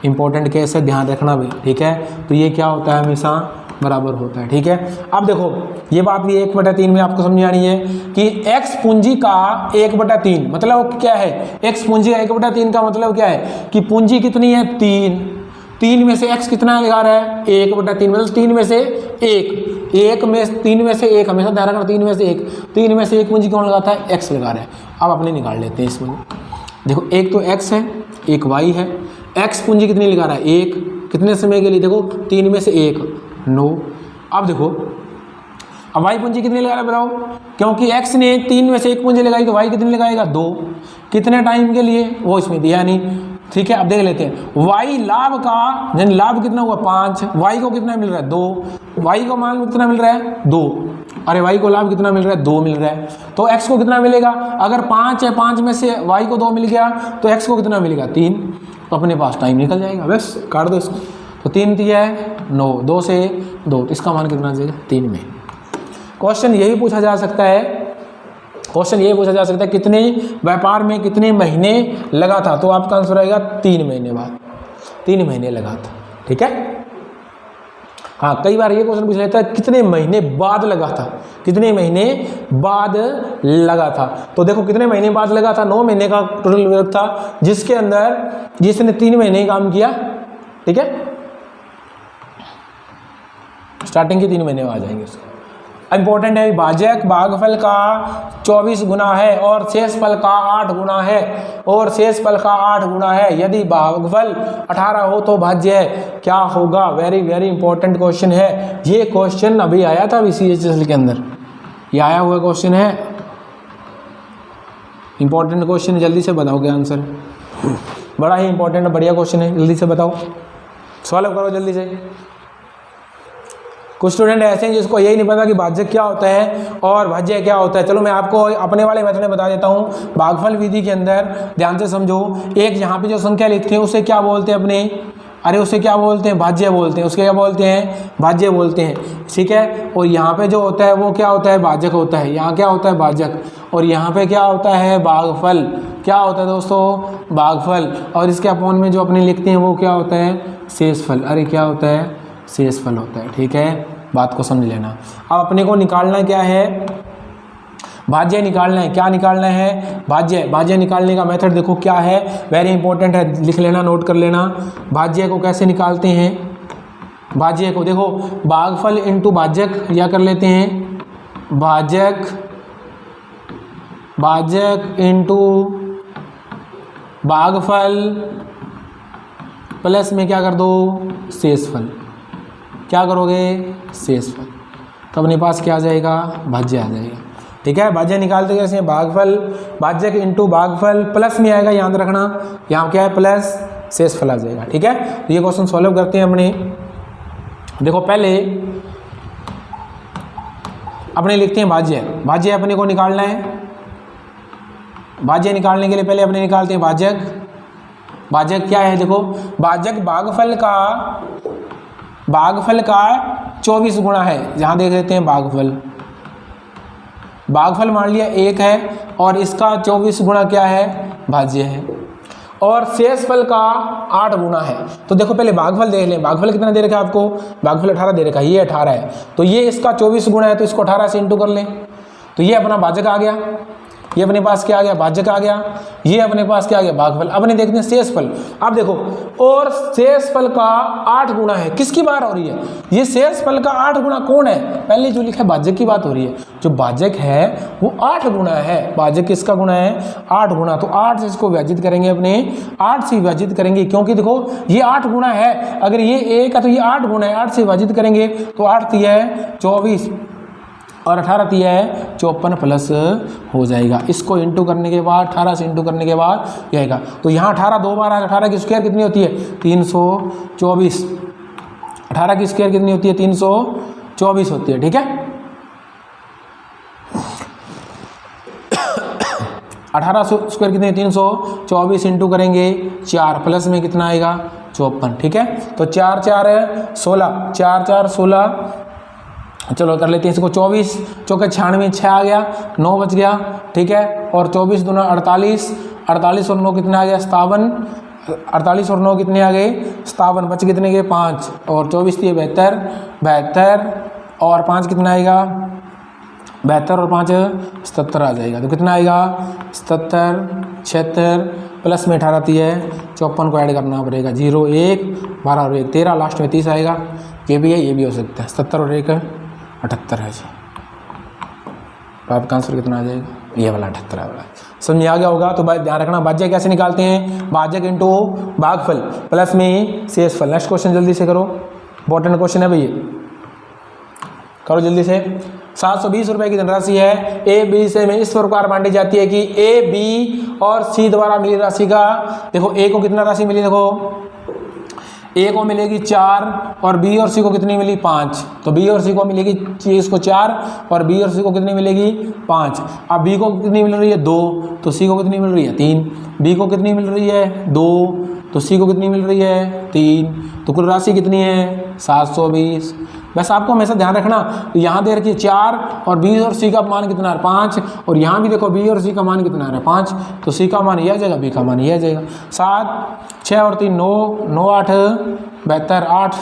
इंपॉर्टेंट केस है, ध्यान रखना भी, ठीक है। तो ये क्या होता है, हमेशा बराबर होता है, ठीक है। अब देखो ये बात भी 1/3 में आपको समझ आनी है कि x पूंजी का 1/3 मतलब क्या है, x पूंजी का 1/3 का मतलब क्या है कि पूंजी कितनी है 3 में से x कितना लगा रहा है 1/3, मतलब 3 में से 1 में 3 में से 1, हमेशा ध्यान रखना 3 में से 1 पूंजी कौन लगाता है, x लगा रहा है। अब अपने निकाल लेते हैं इसमें, देखो एक तो x है, एक y है। x पूंजी कितनी लगा रहा है 1, कितने समय के लिए, देखो 3 में से 1 9। अब देखो अब y पूंजी कितनी लगा रहा है बताओ, क्योंकि x ने 3 में से 1 पूंजी लगाई तो y कितनी लगाएगा 2, कितने टाइम के लिए वो इसमें दिया नहीं, ठीक है। अब देख लेते हैं y लाभ का, यानी लाभ कितना हुआ 5, y को कितना मिल रहा है 2, y को मान कितना मिल रहा है 2, अरे y को लाभ कितना मिल रहा है 2 मिल रहा है, तो x को कितना मिलेगा, अगर 5 है 5 में से y को 2 मिल गया तो x को कितना मिलेगा 3, तो अपने पास टाइम निकल जाएगा, बस काट दो इसको। तो 3 दिया है 9, 2 से 2, तो इसका मान कितना जाएगा 3 में। क्वेश्चन यही पूछा जा सकता है, कितने व्यापार में कितने महीने लगा था, तो आपका आंसर आएगा 3 महीने बाद, 3 महीने लगा था, ठीक है। हाँ कई बार ये क्वेश्चन पूछ लेता है कितने महीने बाद लगा था, कितने महीने बाद लगा था। तो देखो कितने महीने बाद लगा था, 9 महीने का टोटल पीरियड था, जिसके अंदर जिसने 3 महीने काम किया, ठीक है। स्टार्टिंग के 3 महीने में आ जाएंगे उसके। इंपॉर्टेंट है, भाजक भागफल का 24 गुना है और शेषफल का 8 गुना है, यदि भागफल 18 हो तो भाज्य है, क्या होगा। वेरी वेरी इंपॉर्टेंट क्वेश्चन है, ये क्वेश्चन अभी आया था CHSL के अंदर, ये आया हुआ क्वेश्चन है, इंपॉर्टेंट क्वेश्चन है, जल्दी से बताओगे आंसर, बड़ा ही इंपॉर्टेंट बढ़िया क्वेश्चन है, जल्दी से बताओ, सॉल्व करो जल्दी से। कुछ स्टूडेंट ऐसे हैं जिसको यही नहीं पता कि भाज्यक क्या होता है और भाज्य क्या होता है। चलो मैं आपको अपने वाले मेथड में बता देता हूँ। भागफल विधि के अंदर ध्यान से समझो, एक यहाँ पे जो संख्या लिखते हैं उसे क्या बोलते हैं अपने, अरे उसे क्या बोलते हैं, भाज्य बोलते हैं, उसके क्या बोलते हैं, भाज्य बोलते हैं, ठीक है। और यहाँ पे जो होता है वो क्या होता है, भाजक होता है, यहाँ क्या होता है भाजक, और यहाँ पे क्या होता है भागफल, क्या होता है दोस्तों भागफल, और इसके अपॉन में जो अपने लिखते हैं वो क्या होता है शेषफल, अरे क्या होता है शेषफल होता है, ठीक है। बात को समझ लेना। अब अपने को निकालना क्या है, भाज्य निकालना है, क्या निकालना है भाज्य निकालने का मेथड देखो क्या है, वेरी इंपॉर्टेंट है, लिख लेना, नोट कर लेना। भाज्य को कैसे निकालते हैं, भाज्य को देखो भागफल इंटू भाजक या कर लेते हैं, भाजक इंटू भागफल प्लस में क्या कर दो शेषफल, क्या करोगे शेषफल, तो अपने पास क्या आ जाएगा भाज्य आ जाएगा, ठीक है। भाज्य निकालते कैसे, भागफल भाज्य इंटू भागफल प्लस में आएगा, याद रखना यहाँ क्या है प्लस शेषफल आ जाएगा, ठीक है। तो ये क्वेश्चन सॉल्व करते हैं अपने। देखो पहले अपने लिखते हैं भाज्य अपने को निकालना है। भाज्य निकालने के लिए पहले अपने निकालते हैं भाजक क्या है, देखो भाजक भागफल का 24 गुना है, जहाँ देख लेते हैं भागफल मान लिया 1 है और इसका 24 गुना क्या है भाज्य है, और शेषफल का 8 गुना है। तो देखो पहले भागफल देख लें, भागफल कितना दे रखा है आपको, भागफल 18 दे रखा है, ये 18 है, तो ये इसका 24 गुना है, तो इसको 18 से इंटू कर लें, तो ये अपना भाजक आ गया, ये अपने पास क्या आ गया, भाजक आ गया, ये अपने पास क्या आ गया, भागफल। अब नहीं देखते हैं शेषफल। अब देखो, और शेषफल का 8 गुना है, किसकी बात हो रही है, ये शेषफल का 8 गुना कौन है, पहले जो लिखा है भाजक की बात हो रही है, जो भाजक है वो 8 गुना है, भाजक किसका गुना है, 8 गुना। तो 8 से इसको विभाजित करेंगे, अपने 8 से विभाजित करेंगे, क्योंकि देखो ये 8 गुना है, अगर ये 1 है तो ये 8 गुना है, 8 से विभाजित करेंगे तो 8 तिया है 24 और 18 तिया है 54 प्लस हो जाएगा। इसको इंटू करने के बाद 18 से इंटू करने के बाद ये आएगा। तो यहाँ 18 दो बार आएगा, 18 की स्क्वायर कितनी होती है 324, 18 की स्क्वायर कितनी होती है 324 होती है, ठीक है। 18 स्क्वायर कितनी है 324 इंटू करेंगे 4 प्लस में कितना आएगा 54, ठीक है। तो 4 4 16, 4 4 16, चलो कर लेते हैं इसको, 24 चौके 96, 6 आ गया, 9 बच गया, ठीक है। और 24 दूना 48, 48 और 9 कितना आ गया 57, 48 और 9 कितने आ गए 57, बच कितने गए 5, और 24 थी 72, 72 और 5 कितना आएगा 72 और 5 77 आ जाएगा। तो कितना आएगा 77, 76 प्लस में 18 थी है 54 को ऐड करना पड़ेगा, 0 1 12 और 1 13, लास्ट में 30 आएगा। ये भी है, ये भी हो सकता है, 70 और 1 78 है जी। तो आपका आंसर कितना आ जाएगा, ये वाला 78 वाला। समझ आ गया होगा। तो भाई ध्यान रखना, भाज्य कैसे निकालते हैं, भाजक इंटू भागफल प्लस में शेषफल। नेक्स्ट क्वेश्चन जल्दी से करो, इंपॉर्टेंट क्वेश्चन है भैया, करो जल्दी से। 720 रुपये की धनराशि है, ए बी से में इस प्रकार बांटी जाती है कि ए बी और सी द्वारा मिली राशि का, देखो ए को कितना राशि मिली, देखो ए को मिलेगी 4 और बी और सी को कितनी मिली 5, तो बी और सी को मिलेगी इसको 4 और बी और सी को कितनी मिलेगी 5। अब बी को कितनी मिल रही है 2, तो सी को कितनी मिल रही है 3, बी को कितनी मिल रही है 2, तो सी को कितनी मिल रही है 3, तो कुल राशि कितनी है 720। बस आपको हमेशा ध्यान रखना, यहाँ दे रखिए 4 और बी और सी का मान कितना है 5, और यहाँ भी देखो बी और सी का मान कितना है 5, तो सी का मान यह आ जाएगा, बी का मान यह आ जाएगा। 7 6 और 3 9, 9 8 72,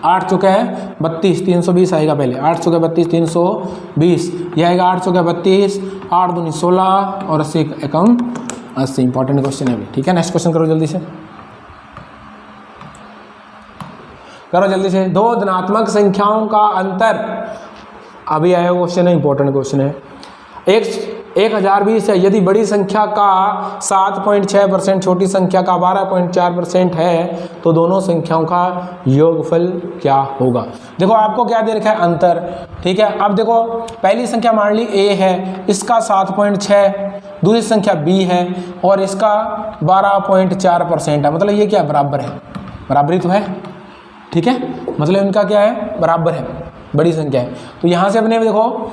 8 चुका है 32, 320 आएगा पहले, 8 चुका 32 320, यह आएगा 8 चुका 32, 8 दूनी 16 और 80 एकम 80। इंपॉर्टेंट क्वेश्चन है अभी, ठीक है। नेक्स्ट क्वेश्चन करो जल्दी से, करो जल्दी से। दो धनात्मक संख्याओं का अंतर, अभी आया क्वेश्चन है, इंपॉर्टेंट क्वेश्चन है। 1020 है, यदि बड़ी संख्या का 7.6%, छोटी संख्या का 12.4% है, तो दोनों संख्याओं का योगफल क्या होगा। देखो आपको क्या दे रखा है अंतर, ठीक है। अब देखो पहली संख्या मान ली a है, इसका 7.6, दूसरी संख्या b है और इसका 12.4% है, मतलब ये क्या बराबर है, बराबरी तो है, ठीक है, मतलब इनका क्या है बराबर है, बड़ी संख्या है। तो यहाँ से अपने देखो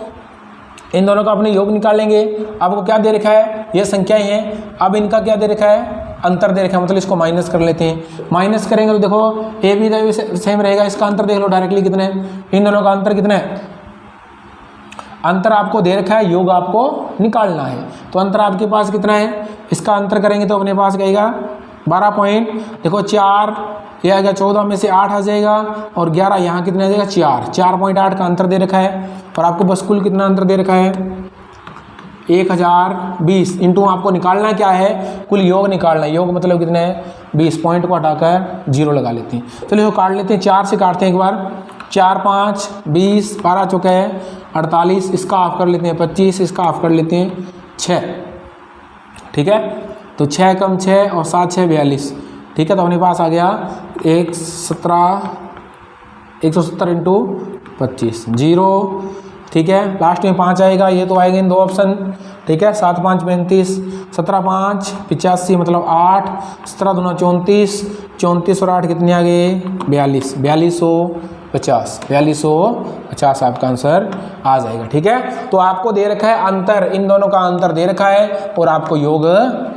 इन दोनों का अपने योग निकाल लेंगे। आपको क्या दे रखा है, ये संख्याएं हैं, अब इनका क्या दे रखा है अंतर दे रखा है, मतलब इसको माइनस कर लेते हैं। माइनस करेंगे तो देखो ए भी सेम रहेगा, इसका अंतर देख लो डायरेक्टली कितना है, इन दोनों का अंतर कितना है, अंतर आपको दे रखा है, योग आपको निकालना है। तो अंतर आपके पास कितना है, इसका अंतर करेंगे तो अपने पास कहेगा 12 पॉइंट, देखो 4 ये आएगा 14 में से 8 आ जाएगा और 11 यहाँ कितना आ जाएगा 4, 4.8 का अंतर दे रखा है। और आपको बस कुल कितना अंतर दे रखा है 1020, इंटू आपको निकालना क्या है, कुल योग निकालना है, योग मतलब कितना है 20, पॉइंट को हटाकर 0 लगा लेते हैं। चलिए काट लेते हैं, 4 से काटते हैं एक बार, 4 5 20, 12 चौका है 48, इसका ऑफ कर लेते हैं 25, इसका ऑफ कर लेते हैं 6, ठीक है। तो 6 कम 6 और 7 6 42, ठीक है। तो अपने पास आ गया 170 इंटू 25 0, ठीक है। लास्ट में 5 आएगा, ये तो आएंगे इन दो ऑप्शन, ठीक है। 7 5 35, 17 5 85, मतलब 8, 17 दूना 34, 34 और 8 कितने आ गए 42, 4250 आपका आंसर आ जाएगा, ठीक है। तो आपको दे रखा है अंतर, इन दोनों का अंतर दे रखा है और आपको योग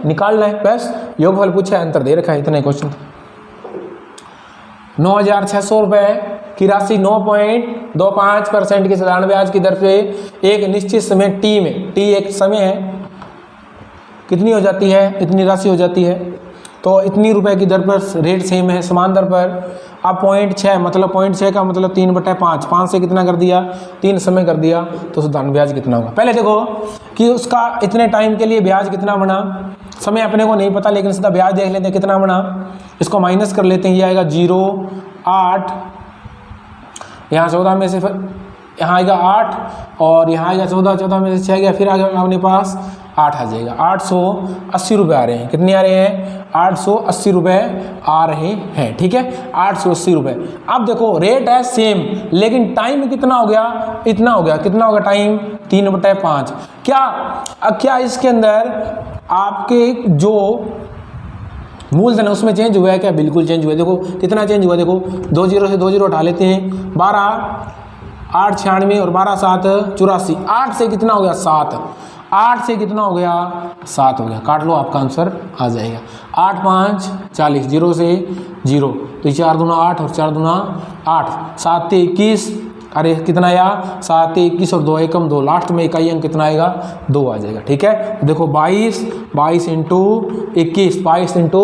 निकालना है, बस योगफल पूछा है, अंतर दे रखा है, इतना क्वेश्चन। 9600 रुपये की राशि 9.25% की साधारण ब्याज की दर से एक निश्चित समय टी में, टी एक समय है, कितनी हो जाती है, इतनी राशि हो जाती है। तो इतनी रुपए की दर पर रेट सेम है, समान दर पर। अब 0.6 मतलब 0.6 का मतलब 3/5, 5 से कितना कर दिया, 3 समय कर दिया, तो साधारण ब्याज कितना होगा। पहले देखो कि उसका इतने टाइम के लिए ब्याज कितना बना, समय अपने को नहीं पता, लेकिन सीधा ब्याज देख लेते हैं कितना बना। इसको माइनस कर लेते हैं, ये आएगा 0.8, यहाँ 14 में से यहाँ आएगा 8 और यहाँ आएगा 14, 14 में से 6 गया, फिर आगे अपने पास 8 आ जाएगा। 880 रुपये आ रहे हैं। कितने आ रहे हैं, 880 रुपये आ रहे हैं, ठीक है, 880 रुपये। अब देखो रेट है सेम, लेकिन टाइम कितना हो गया, इतना हो गया। कितना होगा टाइम, 3/5। क्या इसके अंदर आपके जो मूलधन है उसमें चेंज हुआ है क्या, बिल्कुल चेंज हुआ है। देखो कितना चेंज हुआ, देखो 2 0 से 2 0 उठा लेते हैं, 12 8 96 और 12 7 84, 8 से कितना हो गया 7, 8 से कितना हो गया 7 हो गया, काट लो आपका आंसर आ जाएगा। 8 5 40, 0 से 0, तो 4 दूना 8 और 4 दूना 8, 7 21, अरे कितना आया 7 21 और 2 एकम 2, लास्ट में इकाई अंक कितना आएगा 2 आ जाएगा, ठीक है। देखो 22 इंटू 21, 22 इंटू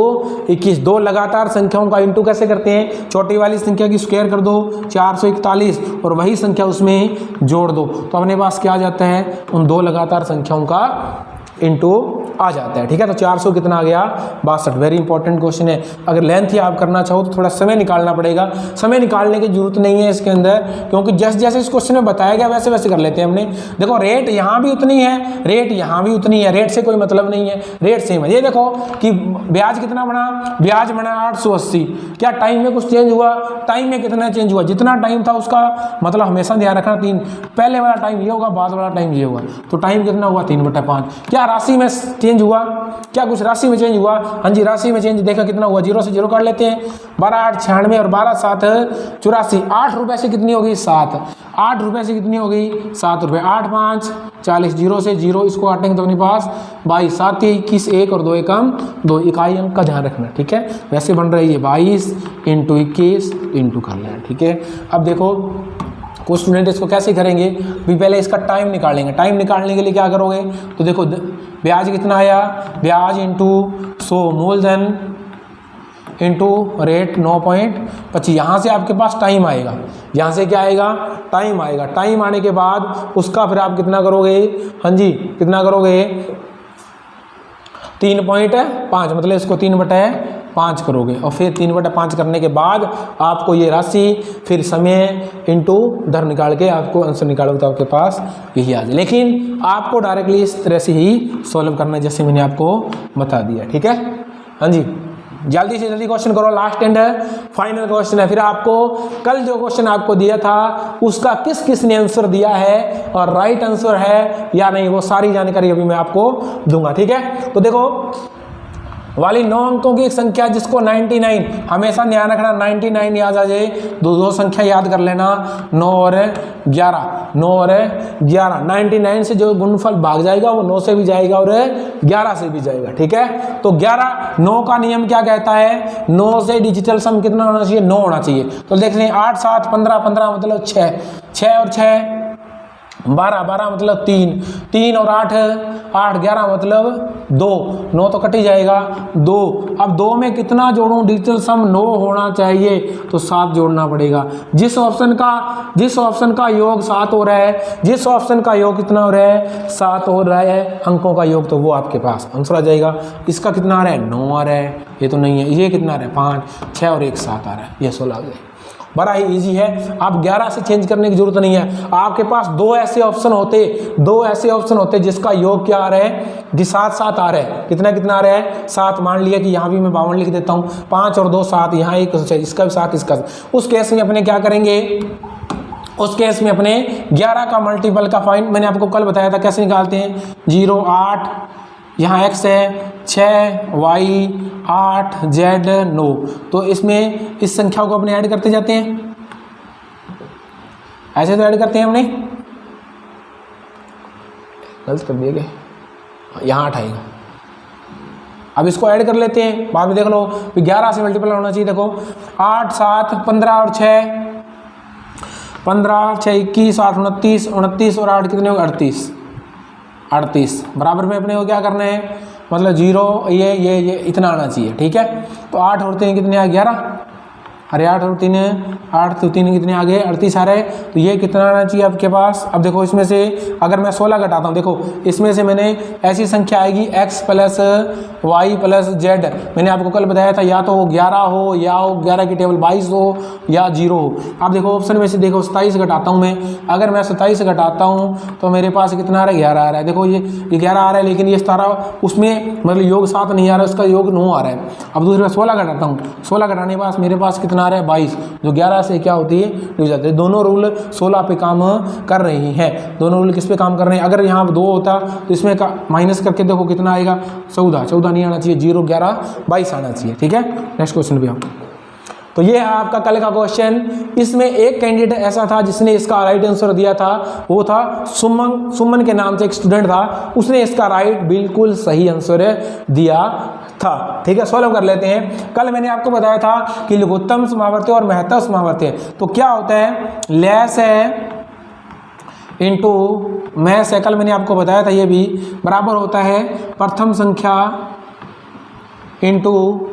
21, 2 लगातार संख्याओं का इंटू कैसे करते हैं, छोटी वाली संख्या की स्क्वायर कर दो 441 और वही संख्या उसमें जोड़ दो, तो अपने पास क्या आ जाता है, उन 2 लगातार संख्याओं का इंटू आ जाता है, ठीक है। तो 400 कितना आ गया 62। वेरी इंपॉर्टेंट क्वेश्चन है। अगर लेंथ ही आप करना चाहो तो थोड़ा समय निकालना पड़ेगा, समय निकालने की जरूरत नहीं है इसके अंदर, क्योंकि जैसे जैसे इस क्वेश्चन में बताया गया वैसे वैसे कर लेते हैं हमने। देखो रेट यहाँ भी उतनी है, रेट यहाँ भी उतनी है, रेट से कोई मतलब नहीं है, रेट सेम है। ये देखो कि ब्याज कितना बना, ब्याज बना 880। क्या टाइम में कुछ चेंज हुआ, टाइम में कितना चेंज हुआ, जितना टाइम था उसका मतलब हमेशा ध्यान रखना, 3 पहले वाला टाइम ये होगा, बाद वाला टाइम ये होगा, तो टाइम कितना हुआ 3/5। क्या राशि में चेंज हुआ, क्या कुछ राशि में चेंज हुआ, हाँ जी राशि में चेंज देखा कितना हुआ, 0 से 0 काट लेते हैं, 12 8 96 और 12 7 84, 8 रुपये से कितनी होगी 7, 8 रुपये से कितनी होगी 7 रुपये, 8 5 40, 0 से 0 इसको काटेंगे तो अपने पास 22, 7 21, 1 और 2 एकम 2, इकाई अंक का ध्यान रखना, ठीक है। वैसे बन रही है 22 इंटू 21 इंटू कर लेना, ठीक है। अब देखो कुछ स्टूडेंट इसको कैसे करेंगे, भी पहले इसका टाइम निकालेंगे। टाइम निकालने के लिए क्या करोगे, तो देखो ब्याज कितना आया, ब्याज इंटू 100 मूलधन इंटू रेट 9.25, यहाँ से आपके पास टाइम आएगा, यहाँ से क्या आएगा टाइम आएगा। टाइम आने के बाद उसका फिर आप कितना करोगे, हाँ जी कितना करोगे 3.5, मतलब इसको 3/5 करोगे और फिर 3/5 करने के बाद आपको ये राशि फिर समय इंटू दर निकाल के आपको आंसर निकालोगे तो आपके पास यही आ जाए। लेकिन आपको डायरेक्टली इस तरह से ही सॉल्व करना है जैसे मैंने आपको बता दिया, ठीक है। हाँ जी जल्दी से जल्दी क्वेश्चन करो, लास्ट एंड फाइनल क्वेश्चन है। फिर आपको कल जो क्वेश्चन आपको दिया था उसका किस किस ने आंसर दिया है और राइट आंसर है या नहीं, वो सारी जानकारी अभी मैं आपको दूंगा, ठीक है। तो देखो वाली 9 अंकों की एक संख्या जिसको 99, हमेशा ध्यान रखना 99 याद आ जाए, दो संख्या याद कर लेना 9 और 11, 9 और 11, 99 से जो गुणनफल भाग जाएगा वो 9 से भी जाएगा और 11 से भी जाएगा, ठीक है। तो 11 9 का नियम क्या कहता है, 9 से डिजिटल सम कितना होना चाहिए 9 होना चाहिए। तो देख लें 8 7 15 15 मतलब 6, 6 और 6 12, 12 मतलब 3, 3 और 8 8 11 मतलब 2, 9 तो कट ही जाएगा 2। अब 2 में कितना जोड़ूं, डिजिटल सम 9 होना चाहिए तो 7 जोड़ना पड़ेगा। जिस ऑप्शन का योग 7 हो रहा है, जिस ऑप्शन का योग कितना हो रहा है 7 हो रहा है अंकों का योग, तो वो आपके पास आंसर आ जाएगा। इसका कितना आ रहा है 9 आ रहा है, ये तो नहीं है। ये कितना आ रहा है 5, 6 और 1 7 आ रहा है, ये 16 आ जाएगा। बड़ा ही इजी है, आप 11 से चेंज करने की जरूरत नहीं है। आपके पास दो ऐसे ऑप्शन होते जिसका योग क्या आ रहा है कि 7 7 आ रहा है, कितना कितना आ रहा है 7। मान लिया कि यहाँ भी मैं 52 लिख देता हूँ, 5 और 2 7, यहाँ एक इसका भी 7 इसका। उस केस में अपने क्या करेंगे, उस केस में अपने 11 का मल्टीपल का फाइंड मैंने आपको कल बताया था कैसे निकालते हैं। 0 8 यहाँ x है, 6 y 8 z 9, तो इसमें इस संख्या को अपने ऐड करते जाते हैं, ऐसे तो ऐड करते हैं हमने, गलत कर दिए गए, यहाँ 8 आएगा। अब इसको ऐड कर लेते हैं, बाद में देख लो 11 से मल्टीपल होना चाहिए। देखो 8 7 15 और 6 15 6 21 8 29 29 और 8 कितने हो 38 38 बराबर में अपने को क्या करना है, मतलब 0 ये इतना आना चाहिए, ठीक है। तो 8 और 3 कितने आ, 11। अरे 8 और 3 कितने आ गए, 38 आ रहे। तो ये कितना आना चाहिए आपके पास। अब देखो इसमें से अगर मैं 16 घटाता हूँ, देखो इसमें से मैंने ऐसी संख्या आएगी x plus y plus z. मैंने आपको कल बताया था या तो वो 11 हो या वो 11 की टेबल 22 हो या 0 हो। अब देखो ऑप्शन में से देखो 27 घटाता हूँ मैं, अगर मैं 27 घटाता हूँ तो मेरे पास कितना आ रहा है, 11 आ रहा है। देखो ये 11 आ रहा है, लेकिन ये 17 उसमें मतलब योग 7 नहीं आ रहा है, उसका योग 9 आ रहा है। अब दूसरे 16 घटाता हूँ, 16 घटाने के बाद मेरे पास कितना आ रहा है, 22, जो 11 से क्या होती है, डिवाइड जाते हैं। दोनों रूल 16 पे काम कर रही हैं। दोनों रूल किस पे काम कर रहे हैं, अगर यहाँ 2 होता तो इसमें का माइनस करके देखो कितना आएगा, 14 नहीं आना चाहिए, 0 11 22 आना चाहिए, ठीक है। नेक्स्ट क्वेश्चन भी आओ। तो ये है आपका कल का क्वेश्चन। इसमें एक कैंडिडेट ऐसा था जिसने इसका राइट आंसर दिया था, वो था सुमन के नाम से एक स्टूडेंट था, उसने इसका राइट बिल्कुल सही आंसर दिया था, ठीक है। सॉल्व कर लेते हैं। कल मैंने आपको बताया था कि लघुत्तम समावर्ती और महत्तम समावर्ती, तो क्या होता है, लेस है इंटू मैस है, कल मैंने आपको बताया था, ये भी बराबर होता है प्रथम संख्या इंटू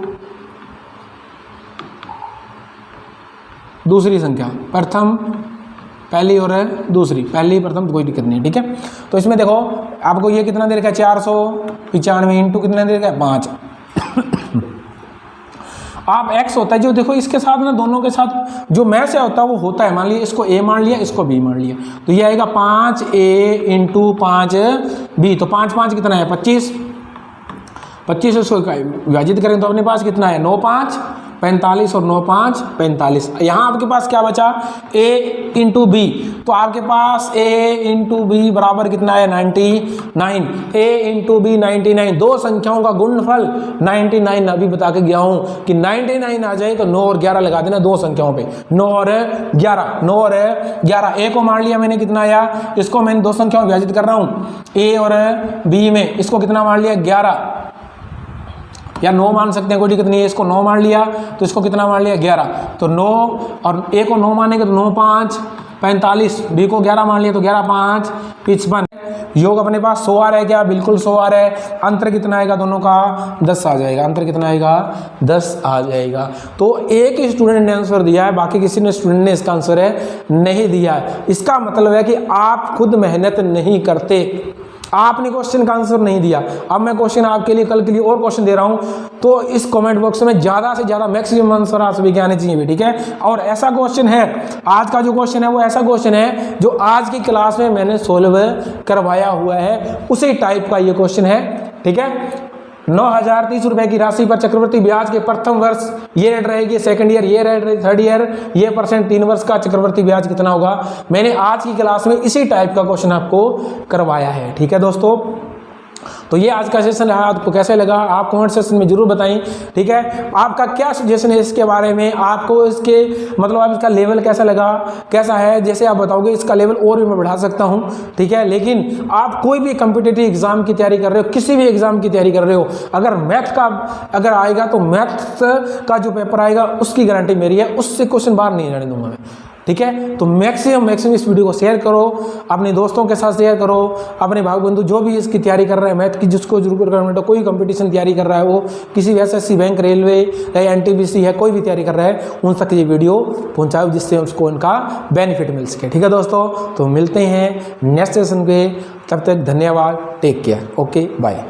दूसरी संख्या। प्रथम पहली और दूसरी, पहली प्रथम तो कोई दिक्कत नहीं, ठीक है। तो इसमें देखो आपको ये कितना दे रखा है, 495 इंटू कितना दे रखा है, 5। आप x होता है जो, देखो इसके साथ ना, दोनों के साथ जो मैं से होता है वो होता है, मान लिया इसको a मान लिया, इसको b मान लिया, तो ये आएगा 5a इंटू 5b। तो 5 5 कितना है, 25। 25 उसको विभाजित करें तो अपने पास कितना है, 9 5 45 और 9 5 45। यहाँ आपके पास क्या बचा, a इंटू बी, तो आपके पास a इंटू बी बराबर कितना है, 99। a इंटू बी 99, दो संख्याओं का गुणनफल 99। अभी बता के गया हूँ कि 99 आ जाए तो 9 और 11 लगा देना दो संख्याओं पे, 9 और 11। a को मान लिया मैंने, कितना आया, इसको मैंने दो संख्याओं में विभाजित कर रहा हूँ, a और b में, इसको कितना मान लिया, 11 या 9 मान सकते हैं, कोई दिक्कत नहीं है। इसको 9 मान लिया तो इसको कितना मान लिया, 11। तो 9 और a को 9 मानेंगे तो 9 5 45, b को 11 मान लिया तो 11 5 55। योग अपने पास 100 आ रहा है क्या, बिल्कुल 100 आ रहा है। अंतर कितना आएगा दोनों का, 10 आ जाएगा। अंतर कितना आएगा, 10 आ जाएगा। तो एक स्टूडेंट ने आंसर दिया है, बाकी किसी ने स्टूडेंट ने इसका आंसर है नहीं दिया है। इसका मतलब है कि आप खुद मेहनत नहीं करते, आपने क्वेश्चन का आंसर नहीं दिया। अब मैं क्वेश्चन आपके लिए कल के लिए और क्वेश्चन दे रहा हूं, तो इस कमेंट बॉक्स में ज़्यादा से ज़्यादा मैक्सिमम आंसर आप सभी के आने चाहिए, ठीक है। और ऐसा क्वेश्चन है, आज का जो क्वेश्चन है वो ऐसा क्वेश्चन है जो आज की क्लास में मैंने सोल्व करवाया हुआ है, उसी टाइप का ये क्वेश्चन है, ठीक है। 9,030 रुपए की राशि पर चक्रवृद्धि ब्याज के प्रथम वर्ष ये रेट रहेगी, सेकंड ईयर ये रेट रहेगी, थर्ड ईयर ये %, 3 वर्ष का चक्रवृद्धि ब्याज कितना होगा। मैंने आज की क्लास में इसी टाइप का क्वेश्चन आपको करवाया है, ठीक है दोस्तों। तो ये आज का सेशन रहा, आपको कैसे लगा आप कमेंट सेक्शन में जरूर बताएं, ठीक है। आपका क्या सजेशन है इसके बारे में, आपको इसके मतलब आप इसका लेवल कैसा लगा, कैसा है, जैसे आप बताओगे इसका लेवल और भी मैं बढ़ा सकता हूं, ठीक है। लेकिन आप कोई भी कॉम्पिटिटिव एग्जाम की तैयारी कर रहे हो, किसी भी एग्जाम की तैयारी कर रहे हो, अगर मैथ का अगर आएगा तो मैथ का जो पेपर आएगा उसकी गारंटी मेरी है, उससे क्वेश्चन बाहर नहीं जाने दूंगा मैं, ठीक है। तो मैक्सिमम इस वीडियो को शेयर करो, अपने दोस्तों के साथ शेयर करो, अपने भाई बंधु जो भी इसकी तैयारी कर रहा है मैथ की, जिसको जरूर रिक्वायरमेंट हो, कोई कंपटीशन तैयारी कर रहा है, वो किसी भी SSC बैंक रेलवे या NTPC है, कोई भी तैयारी कर रहा है, उन तक ये वीडियो पहुंचाओ जिससे उसको उनका बेनिफिट मिल सके, ठीक है दोस्तों। तो मिलते हैं नेक्स्ट सेशन पे, तब तक धन्यवाद, टेक केयर, ओके बाय।